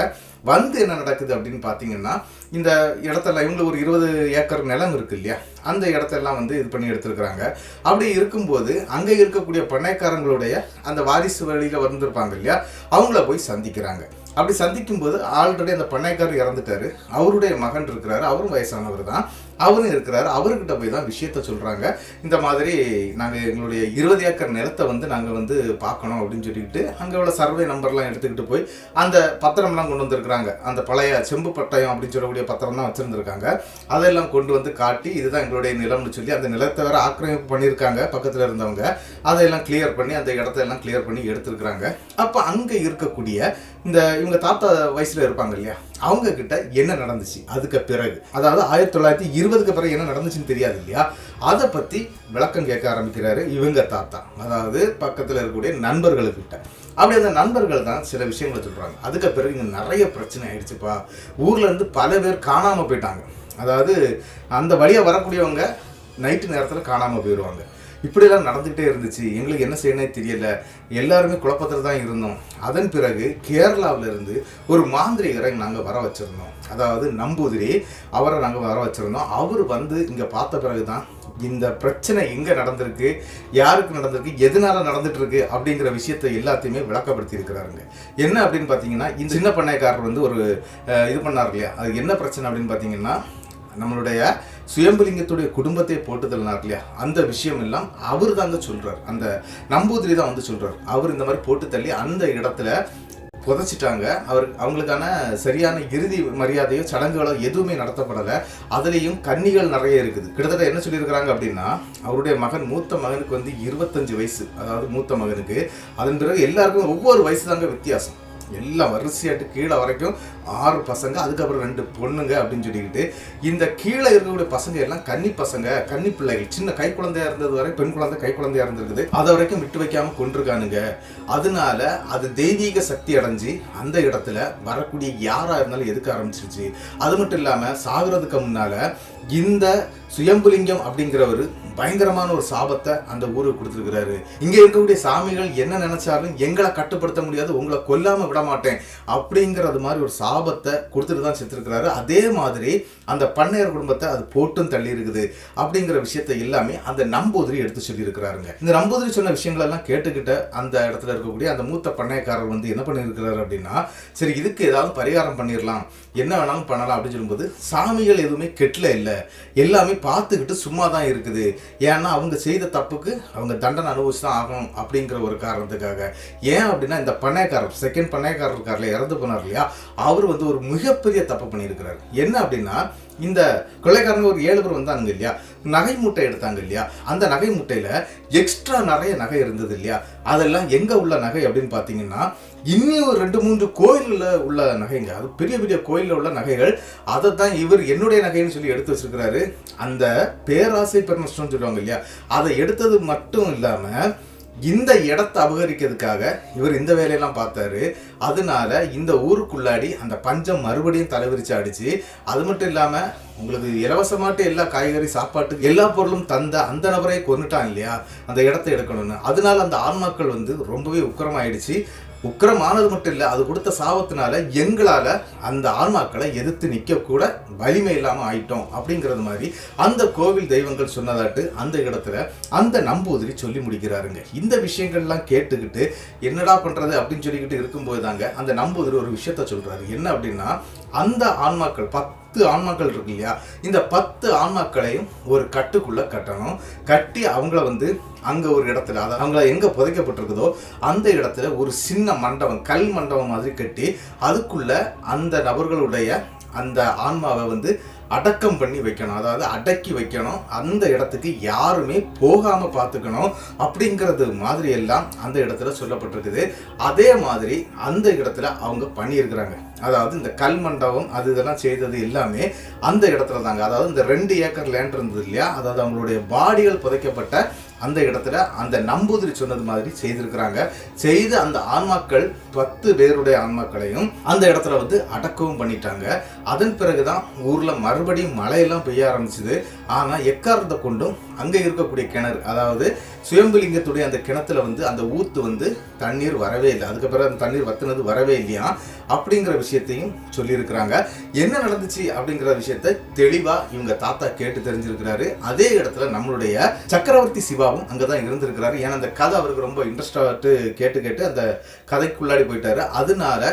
என்ன நடக்குது அப்படின்னு பார்த்தீங்கன்னா, இந்த இடத்துல இவங்களுக்கு ஒரு 20 ஏக்கர் நிலம் இருக்கு இல்லையா, அந்த இடத்தெல்லாம் இது பண்ணி எடுத்திருக்கிறாங்க. அப்படி இருக்கும்போது அங்கே இருக்கக்கூடிய பண்ணைக்காரங்களுடைய அந்த வாரிசு வழியில் வந்திருப்பாங்க இல்லையா, அவங்கள போய் சந்திக்கிறாங்க. அப்படி சந்திக்கும் போது ஆல்ரெடி அந்த பண்ணைக்காரர் இறந்துட்டாரு. அவருடைய மகன் இருக்கிறாரு, அவரும் வயசானவர் தான், அவரும் இருக்கிறாரு. அவர்கிட்ட போய் தான் விஷயத்த சொல்றாங்க. இந்த மாதிரி நாங்கள் எங்களுடைய 20 ஏக்கர் நிலத்தை நாங்கள் பார்க்கணும் அப்படின்னு சொல்லிக்கிட்டு அங்கே உள்ள சர்வே நம்பர்லாம் எடுத்துக்கிட்டு போய் அந்த பத்திரம்லாம் கொண்டு வந்திருக்கிறாங்க. அந்த பழைய செம்பு பட்டயம் அப்படின்னு சொல்லக்கூடிய பத்திரம் தான் வச்சிருந்திருக்காங்க. அதெல்லாம் கொண்டு காட்டி இதுதான் எங்களுடைய நிலம்னு சொல்லி அந்த நிலத்தை வேற ஆக்கிரமிப்பு பண்ணியிருக்காங்க பக்கத்தில் இருந்தவங்க. அதையெல்லாம் கிளியர் பண்ணி அந்த இடத்தையெல்லாம் கிளியர் பண்ணி எடுத்திருக்கிறாங்க. அப்போ அங்கே இருக்கக்கூடிய இந்த இவங்க தாத்தா வயசுல இருப்பாங்க இல்லையா, அவங்க கிட்ட என்ன நடந்துச்சு அதுக்கு பிறகு, அதாவது 1920க்கு பிறகு என்ன நடந்துச்சுன்னு தெரியாது இல்லையா, அதை பத்தி விளக்கம் கேட்க ஆரம்பிக்கிறாரு இவங்க தாத்தா. அதாவது பக்கத்துல இருக்கக்கூடிய நண்பர்களுக்கிட்ட. அப்படி அந்த நண்பர்கள் தான் சில விஷயங்களை சொல்றாங்க. அதுக்கு பிறகு இங்க நிறைய பிரச்சனை ஆயிடுச்சுப்பா, ஊர்ல இருந்து பல பேர் காணாம போயிட்டாங்க. அதாவது அந்த வழியா வரக்கூடியவங்க நைட்டு நேரத்துல காணாம போயிடுவாங்க. இப்படியெல்லாம் நடந்துகிட்டே இருந்துச்சு. எங்களுக்கு என்ன செய்யணும்னே தெரியல, எல்லாருமே குழப்பத்தில் தான் இருந்தோம். அதன் பிறகு கேரளாவிலிருந்து ஒரு மாந்திரிகரை நாங்கள் வர வச்சுருந்தோம். அதாவது நம்பூதிரி, அவரை நாங்கள் வர வச்சுருந்தோம். அவர் இங்கே பார்த்த பிறகு தான் இந்த பிரச்சனை எங்கே நடந்திருக்கு, யாருக்கு நடந்திருக்கு, எதனால நடந்துட்டு இருக்கு அப்படிங்கிற விஷயத்தை எல்லாத்தையுமே விளக்கப்படுத்தி இருக்கிறாருங்க. என்ன அப்படின்னு பார்த்தீங்கன்னா, இந்த சின்ன பண்ணைக்காரர் ஒரு இது பண்ணார் இல்லையா, அது என்ன பிரச்சனை அப்படின்னு பார்த்தீங்கன்னா, நம்மளுடைய சுயம்புலிங்கத்துடைய குடும்பத்தை போட்டுதல்னார் இல்லையா, அந்த விஷயம் எல்லாம் அவர் தாங்க சொல்றார். அந்த நம்பூதிரி தான் சொல்றார். அவர் இந்த மாதிரி போட்டு தள்ளி அந்த இடத்துல புதைச்சிட்டாங்க. அவங்களுக்கான சரியான இறுதி மரியாதையோ சடங்குகளோ எதுவுமே நடத்தப்படலை. அதுலேயும் கன்னிகள் நிறைய இருக்குது. கிட்டத்தட்ட என்ன சொல்லியிருக்கிறாங்க அப்படின்னா, அவருடைய மூத்த மகனுக்கு 25 வயசு, அதாவது மூத்த மகனுக்கு. அதன் பிறகு எல்லாருக்கும் ஒவ்வொரு வயசு தாங்க வித்தியாசம். எல்லாம் வரிசையாட்டு கீழே வரைக்கும் 6 பசங்க, அதுக்கப்புறம் 2 பொண்ணுங்க அப்படின்னு சொல்லிக்கிட்டு இந்த கீழே இருக்கக்கூடிய பசங்க எல்லாம் கன்னி பசங்க, கன்னி பிள்ளைகள். சின்ன கை குழந்தையா இருந்தது வரை பெண் குழந்தை கை குழந்தையா இருந்திருக்குது. அதை வரைக்கும் விட்டு வைக்காம கொண்டிருக்கானுங்க. அதனால அது தெய்வீக சக்தி அடைஞ்சு அந்த இடத்துல வரக்கூடிய யாரா இருந்தாலும் எதுக்க ஆரம்பிச்சிருச்சு. அது மட்டும் இல்லாம சாகுறதுக்கு முன்னால இந்த சுயம்புலிங்கம் அப்படிங்கிறவர் பயங்கரமான ஒரு சாபத்தை அந்த ஊருக்கு கொடுத்துருக்கிறாரு. இங்க இருக்கக்கூடிய சாமிகள் என்ன நினைச்சாலும் எங்களை கட்டுப்படுத்த முடியாது, உங்களை கொல்லாம விட மாட்டேன் அப்படிங்கிறது மாதிரி ஒரு சாபத்தை கொடுத்துட்டு தான் செத்துருக்கிறாரு. அதே மாதிரி அந்த பண்ணையர் குடும்பத்தை அது போட்டும் தள்ளி இருக்குது அப்படிங்கிற விஷயத்தை எல்லாமே அந்த நம்பூதிரி எடுத்து சொல்லி இருக்கிறாருங்க. இந்த நம்பூதிரி சொன்ன விஷயங்கள் எல்லாம் கேட்டுக்கிட்ட அந்த இடத்துல இருக்கக்கூடிய அந்த மூத்த பண்ணையக்காரர் என்ன பண்ணியிருக்கிறாரு அப்படின்னா, சரி இதுக்கு ஏதாவது பரிகாரம் பண்ணிடலாம், என்ன வேணாலும் பண்ணலாம் அப்படின்னு சொல்லும்போது, சாமிகள் எதுவுமே கெட்டல இல்லை, எல்லாமே பார்த்துக்கிட்டு சும்மா தான் இருக்குது. ஏன்னா அவங்க செய்த தப்புக்கு அவங்க தண்டனை அனுபவிச்சு தான் ஆகணும் அப்படிங்கிற ஒரு காரணத்துக்காக. ஏன் அப்படின்னா இந்த பண்ணையக்காரர் செகண்ட் பண்ணையக்காரர் இருக்கார்ல, இறந்து போனார் இல்லையா, அவர் வந்து ஒரு மிகப்பெரிய தப்பு பண்ணியிருக்கிறார். என்ன அப்படின்னா இந்த கொள்ளைக்காரங்க ஒரு 7 பேர் வந்தாங்க இல்லையா, நகை மூட்டை எடுத்தாங்க இல்லையா, அந்த நகை மூட்டையில எக்ஸ்ட்ரா நிறைய நகை இருந்தது இல்லையா, அதெல்லாம் எங்க உள்ள நகை அப்படின்னு பார்த்தீங்கன்னா இன்னும் 2-3 கோயிலில் உள்ள நகைங்க. அது பெரிய பெரிய கோயிலில் உள்ள நகைகள். அதை தான் இவர் என்னுடைய நகைன்னு சொல்லி எடுத்து வச்சிருக்கிறாரு. அந்த பேராசை பெருநஷ்டம்னு சொல்லுவாங்க இல்லையா, அதை எடுத்தது மட்டும் இல்லாமல் இந்த இடத்தை அபகரிக்கிறதுக்காக இவர் இந்த வேலையெல்லாம் பார்த்தாரு. அதனால இந்த ஊருக்குள்ளாடி அந்த பஞ்சம் மறுபடியும் தலைவிரிச்சு அடிச்சு, அது மட்டும் இல்லாம உங்களுக்கு இலவசமாட்டு எல்லா காய்கறி சாப்பாட்டு எல்லா பொருளும் தந்த அந்த நபரை கொன்னுட்டான் இல்லையா, அந்த இடத்தை எடுக்கணும்னு. அதனால அந்த ஆன்மாக்கள் வந்து ரொம்பவே உக்கிரமாயிடுச்சு. உக்கிரமானது மட்டும் இல்லை, அது கொடுத்த சாபத்தினால எங்களால் அந்த ஆன்மாக்களை எதிர்த்து நிற்க கூட வலிமை இல்லாமல் ஆயிட்டோம் அப்படிங்கிறது மாதிரி அந்த கோவில் தெய்வங்கள் சொன்னதாட்டு அந்த இடத்துல அந்த நம்பூதிரி சொல்லி முடிக்கிறாருங்க. இந்த விஷயங்கள்லாம் கேட்டுக்கிட்டு என்னடா பண்ணுறது அப்படின்னு சொல்லிக்கிட்டு இருக்கும்போது தாங்க அந்த நம்பூதிரி ஒரு விஷயத்த சொல்கிறாரு. என்ன அப்படின்னா அந்த ஆன்மாக்கள் 10 ஆன்மாக்கள் இருக்கு இல்லையா, இந்த 10 ஆன்மாக்களையும் ஒரு கட்டுக்குள்ள கட்டணும். கட்டி அவங்கள வந்து அங்க ஒரு இடத்துல, அதாவது அவங்கள எங்க புதைக்கப்பட்டிருக்குதோ அந்த இடத்துல ஒரு சின்ன மண்டபம், கல் மண்டபம் மாதிரி கட்டி அதுக்குள்ள அந்த நபர்களுடைய அந்த ஆன்மாவை வந்து அடக்கம் பண்ணி வைக்கணும், அதாவது அடக்கி வைக்கணும். அந்த இடத்துக்கு யாருமே போகாம பார்த்துக்கணும் அப்படிங்கிறது மாதிரி எல்லாம் அந்த இடத்துல சொல்லப்பட்டிருக்குது. அதே மாதிரி அந்த இடத்துல அவங்க பண்ணியிருக்கிறாங்க. அதாவது இந்த கல் மண்டபம் அது இதெல்லாம் செய்தது எல்லாமே அந்த இடத்துல தாங்க. அதாவது இந்த 2 ஏக்கர் லேண்ட் இருந்தது இல்லையா, அதாவது அவங்களுடைய பாடிகள் புதைக்கப்பட்ட அந்த இடத்துல அந்த நம்பூதிரி சொன்னது மாதிரி செய்திருக்கிறாங்க. செய்து அந்த ஆன்மாக்கள் 10 பேருடைய ஆன்மாக்களையும் அந்த இடத்துல வந்து அடக்கவும் பண்ணிட்டாங்க. அதன் பிறகுதான் ஊர்ல மறுபடியும் மழையெல்லாம் பெய்ய ஆரம்பிச்சுது. ஆனா எக்காரணத்தை கொண்டும் அங்க இருக்கக்கூடிய கிணறு, அதாவது சுயம்புலிங்கத்துடைய அந்த கிணத்துல வந்து அந்த ஊத்து வந்து தண்ணீர் வரவே இல்லை. அதுக்கப்புறம் அந்த தண்ணீர் வத்துனது வரவே இல்லையா அப்படிங்கிற விஷயத்தையும் சொல்லியிருக்கிறாங்க. என்ன நடந்துச்சு அப்படிங்கிற விஷயத்த தெளிவா இவங்க தாத்தா கேட்டு தெரிஞ்சிருக்கிறாரு. அதே இடத்துல நம்மளுடைய சக்கரவர்த்தி சிவாவும் அங்கதான் இருந்திருக்கிறாரு. ஏன்னா அந்த கதை அவருக்கு ரொம்ப இன்ட்ரெஸ்டாட்டு கேட்டு அந்த கதைக்குள்ளாடி போயிட்டாரு. அதனால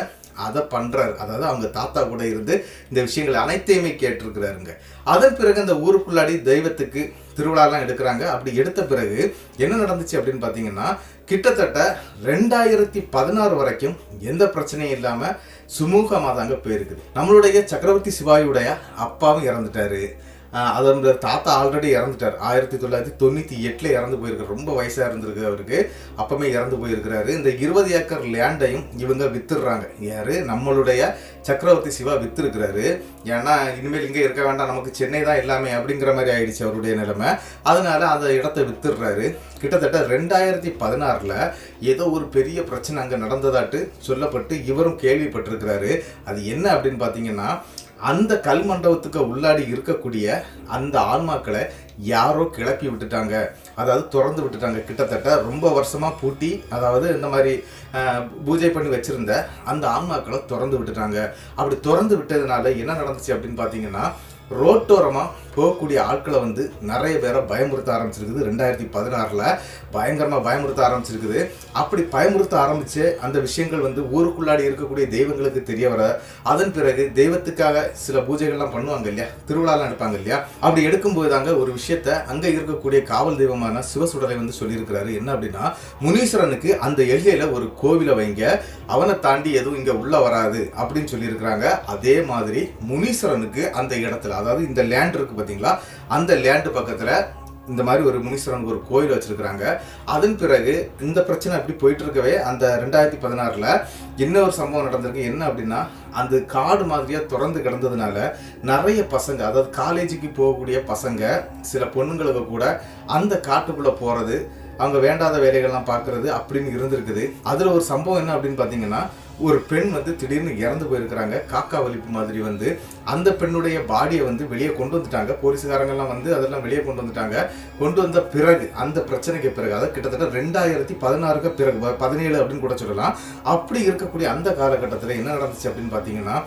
அதை பண்றாரு. அதாவது அவங்க தாத்தா கூட இருந்து இந்த விஷயங்கள் அனைத்தையுமே கேட்டிருக்கிறாருங்க. அதன் பிறகு அந்த ஊருக்குள்ளாடி தெய்வத்துக்கு திருவிழாலாம் எடுக்கிறாங்க. அப்படி எடுத்த பிறகு என்ன நடந்துச்சு அப்படின்னு பார்த்தீங்கன்னா கிட்டத்தட்ட 2016 வரைக்கும் எந்த பிரச்சனையும் இல்லாம சுமூகமாக தாங்க போயிருக்குது. நம்மளுடைய சக்கரவர்த்தி சிவாயுடைய அப்பாவும் இறந்துட்டாரு. அதோட தாத்தா ஆல்ரெடி இறந்துட்டார். 1998 இறந்து போயிருக்காரு. ரொம்ப வயசாக இருந்திருக்கு அவருக்கு. அப்பமே இறந்து போயிருக்கிறாரு. இந்த 20 ஏக்கர் லேண்டையும் இவங்க வித்துடுறாங்க. யாரு? நம்மளுடைய சக்கரவர்த்தி சிவா வித்துருக்கிறாரு. ஏன்னா இனிமேல் இங்கே இருக்க வேண்டாம், நமக்கு சென்னை தான் எல்லாமே அப்படிங்கிற மாதிரி ஆயிடுச்சு அவருடைய நிலைமை. அதனால அந்த இடத்த வித்துடுறாரு. கிட்டத்தட்ட 2016 ஏதோ ஒரு பெரிய பிரச்சனை அங்கே நடந்ததாட்டு சொல்லப்பட்டு இவரும் கேள்விப்பட்டிருக்கிறாரு. அது என்ன அப்படின்னு பார்த்தீங்கன்னா அந்த கல் மண்டபத்துக்கு உள்ளாடி இருக்கக்கூடிய அந்த ஆன்மாக்களை யாரோ கிளப்பி விட்டுட்டாங்க, அதாவது திறந்து விட்டுட்டாங்க. கிட்டத்தட்ட ரொம்ப வருஷமா பூட்டி, அதாவது இந்த மாதிரி பூஜை பண்ணி வச்சிருந்த அந்த ஆன்மாக்களை திறந்து விட்டுட்டாங்க. அப்படி திறந்து விட்டதுனால என்ன நடந்துச்சு அப்படின்னு பார்த்தீங்கன்னா ரோட்டோரமாக போகக்கூடிய ஆட்களை வந்து நிறைய பேரை பயமுறுத்த ஆரம்பிச்சிருக்குது. 2016 பயங்கரமாக பயமுறுத்த ஆரம்பிச்சிருக்குது. அப்படி பயமுறுத்த ஆரம்பித்து அந்த விஷயங்கள் வந்து ஊருக்குள்ளாடி இருக்கக்கூடிய தெய்வங்களுக்கு தெரிய வர, அதன் பிறகு தெய்வத்துக்காக சில பூஜைகள்லாம் பண்ணுவாங்க இல்லையா, திருவிழாலாம் எடுப்பாங்க இல்லையா, அப்படி எடுக்கும்போது தாங்க ஒரு விஷயத்த அங்கே இருக்கக்கூடிய காவல் தெய்வமான சிவசுடலை வந்து சொல்லியிருக்கிறாரு. என்ன அப்படின்னா முனீஸ்வரனுக்கு அந்த எல்லையில் ஒரு கோவிலை வைங்க, அவனை தாண்டி எதுவும் இங்கே உள்ள வராது அப்படின்னு சொல்லியிருக்கிறாங்க. அதே மாதிரி முனீஸ்வரனுக்கு அந்த இடத்துல, அதாவது இந்த லேண்ட் இருக்கு பார்த்தீங்களா, அந்த லேண்டு பக்கத்தில் இந்த மாதிரி ஒரு முனீஸ்வரனுக்கு ஒரு கோயில் வச்சிருக்கிறாங்க. அதன் பிறகு இந்த பிரச்சனை அப்படி போயிட்டு இருக்கவே அந்த 2016 இன்னொரு சம்பவம் நடந்திருக்கு. என்ன அப்படின்னா அந்த காடு மாதிரியா திறந்து கிடந்ததுனால நிறைய பசங்க, அதாவது காலேஜுக்கு போகக்கூடிய பசங்க, சில பொண்ணுங்களுக்கு கூட அந்த காட்டுக்குள்ள போறது, அவங்க வேண்டாத வேலைகள்லாம் பார்க்கறது அப்படின்னு இருந்திருக்குது. அதில் ஒரு சம்பவம் என்ன அப்படின்னு பார்த்தீங்கன்னா ஒரு பெண் வந்து திடீர்னு இறந்து போயிருக்கிறாங்க. காக்கா வலிப்பு மாதிரி வந்து அந்த பெண்ணுடைய பாடியை வந்து வெளியே கொண்டு வந்துட்டாங்க. போலீஸுக்காரங்கெல்லாம் வந்து அதெல்லாம் வெளியே கொண்டு வந்துட்டாங்க. கொண்டு வந்த பிறகு அந்த பிரச்சனைக்கு பிறகு, அதாவது கிட்டத்தட்ட 2016 பிறகு 17 அப்படின்னு கூட சொல்லலாம். அப்படி இருக்கக்கூடிய அந்த காலகட்டத்தில் என்ன நடந்துச்சு அப்படின்னு பார்த்தீங்கன்னா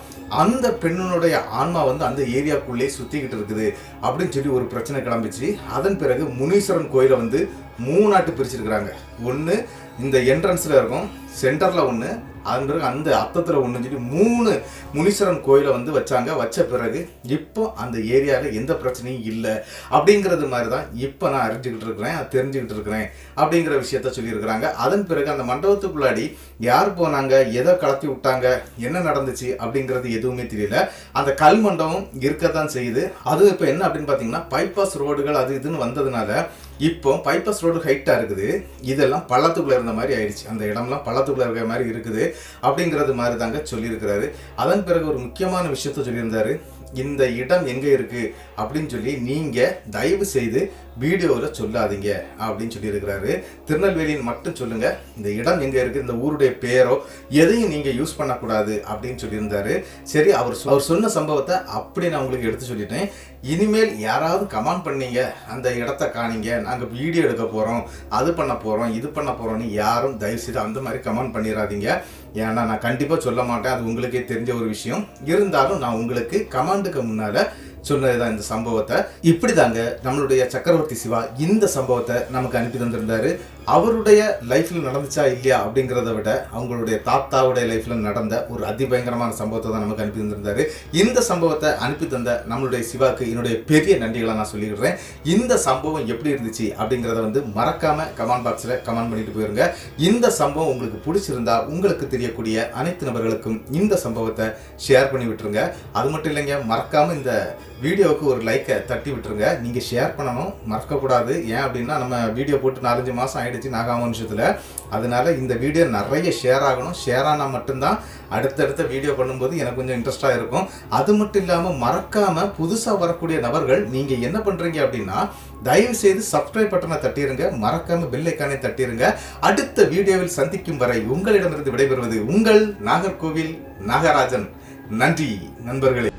அந்த பெண்ணுடைய ஆன்மா வந்து அந்த ஏரியாக்குள்ளே சுற்றிக்கிட்டு இருக்குது அப்படின்னு சொல்லி ஒரு பிரச்சனை கிளம்பிச்சு. அதன் பிறகு முனீஸ்வரன் கோயிலை வந்து 3 பிரிச்சிருக்கிறாங்க. ஒன்று இந்த என்ட்ரன்ஸில் இருக்கும், சென்டரில் ஒன்று, அதன் பிறகு அந்த அத்தத்தில் ஒன்றுன்னு சொல்லி 3 முனீஸ்வரன் கோயிலை வந்து வச்சாங்க. வச்ச பிறகு இப்போ அந்த ஏரியாவில் எந்த பிரச்சனையும் இல்லை அப்படிங்கிறது மாதிரி தான் இப்போ நான் அறிஞ்சிக்கிட்டு இருக்கிறேன், தெரிஞ்சுக்கிட்டு இருக்கிறேன் அப்படிங்கிற விஷயத்த சொல்லியிருக்கிறாங்க. அதன் பிறகு அந்த மண்டபத்துக்குள்ளாடி யார் போனாங்க, எதை கலத்தி விட்டாங்க, என்ன நடந்துச்சு அப்படிங்கிறது எதுவுமே தெரியல. அந்த கல் மண்டபம் இருக்கத்தான் செய்யுது. அது இப்போ என்ன அப்படின்னு பார்த்தீங்கன்னா பைபாஸ் ரோடுகள் அது இதுன்னு வந்ததுனால இப்போ பைபாஸ் ரோடு ஹைட்டாக இருக்குது, இதெல்லாம் பள்ளத்துக்குள்ளே இருந்த மாதிரி ஆயிடுச்சு. அந்த இடம்லாம் பள்ளத்துக்குள்ளே இருக்கிற மாதிரி இருக்குது அப்படிங்கிறது மாதிரி தாங்க சொல்லியிருக்கிறாரு. அதன் பிறகு ஒரு முக்கியமான விஷயத்த சொல்லியிருந்தாரு. இந்த இடம் எங்கே இருக்குது அப்படின்னு சொல்லி நீங்கள் தயவு செய்து வீடியோவில் சொல்லாதீங்க அப்படின்னு சொல்லியிருக்கிறாரு. திருநெல்வேலின்னு மட்டும் சொல்லுங்கள், இந்த இடம் எங்கே இருக்குது, இந்த ஊருடைய பேரோ எதையும் நீங்கள் யூஸ் பண்ணக்கூடாது அப்படின்னு சொல்லியிருந்தாரு. சரி, அவர் சொன்ன சம்பவத்தை அப்படி நான் உங்களுக்கு எடுத்து சொல்லிட்டேன். இனிமேல் யாராவது கமெண்ட் பண்ணீங்க, அந்த இடத்த காணிங்க, நாங்கள் வீடியோ எடுக்க போகிறோம், அது பண்ண போகிறோம், இது பண்ண போகிறோம்னு யாரும் தயவு செய்து அந்த மாதிரி கமெண்ட் பண்ணிடாதீங்க. ஏன்னா நான் கண்டிப்பாக சொல்ல மாட்டேன், அது உங்களுக்கே தெரிஞ்ச ஒரு விஷயம். இருந்தாலும் நான் உங்களுக்கு கமெண்ட்டுக்கு முன்னால் சொன்னதுதான் இந்த சம்பவத்தை. இப்படி தாங்க நம்மளுடைய சக்கரவர்த்தி சிவா இந்த சம்பவத்தை நமக்கு அனுப்பி தந்திருந்தாரு. அவருடைய லைஃப்ல நடந்துச்சா இல்லையா அப்படிங்கிறத விட அவங்களுடைய தாத்தாவுடைய லைஃப்ல நடந்த ஒரு அதிபயங்கரமான சம்பவத்தை தான் நமக்கு அனுப்பி தந்திருந்தாரு. இந்த சம்பவத்தை அனுப்பி தந்த நம்மளுடைய சிவாக்கு என்னுடைய பெரிய நன்றிகளை நான் சொல்லிடுறேன். இந்த சம்பவம் எப்படி இருந்துச்சு அப்படிங்கிறத வந்து மறக்காம கமெண்ட் பாக்ஸ்ல கமெண்ட் பண்ணிட்டு போயிருங்க. இந்த சம்பவம் உங்களுக்கு பிடிச்சிருந்தா உங்களுக்கு தெரியக்கூடிய அனைத்து நபர்களுக்கும் இந்த சம்பவத்தை ஷேர் பண்ணி விட்டுருங்க. அது மட்டும் இல்லைங்க, மறக்காம இந்த வீடியோவுக்கு ஒரு லைக்கை தட்டி விட்டுருங்க. நீங்கள் ஷேர் பண்ணணும், மறக்கக்கூடாது. ஏன் அப்படின்னா நம்ம வீடியோ போட்டு 4-5 மாதம் ஆகிடுச்சு நாகாமனுஷத்தில். அதனால இந்த வீடியோ நிறைய ஷேர் ஆகணும். ஷேர் ஆனால் மட்டும்தான் அடுத்தடுத்த வீடியோ பண்ணும்போது எனக்கு கொஞ்சம் இன்ட்ரெஸ்டாக இருக்கும். அது மட்டும் இல்லாமல் மறக்காமல் புதுசாக வரக்கூடிய நபர்கள் நீங்கள் என்ன பண்ணுறீங்க அப்படின்னா தயவு செய்து சப்ஸ்கிரைப் பட்டனை தட்டிடுங்க, மறக்காமல் பெல் ஐக்கானை தட்டிடுங்க. அடுத்த வீடியோவில் சந்திக்கும் வரை உங்களிடமிருந்து விடைபெறுவது உங்கள் நாகர்கோவில் நாகராஜன். நன்றி நண்பர்களே.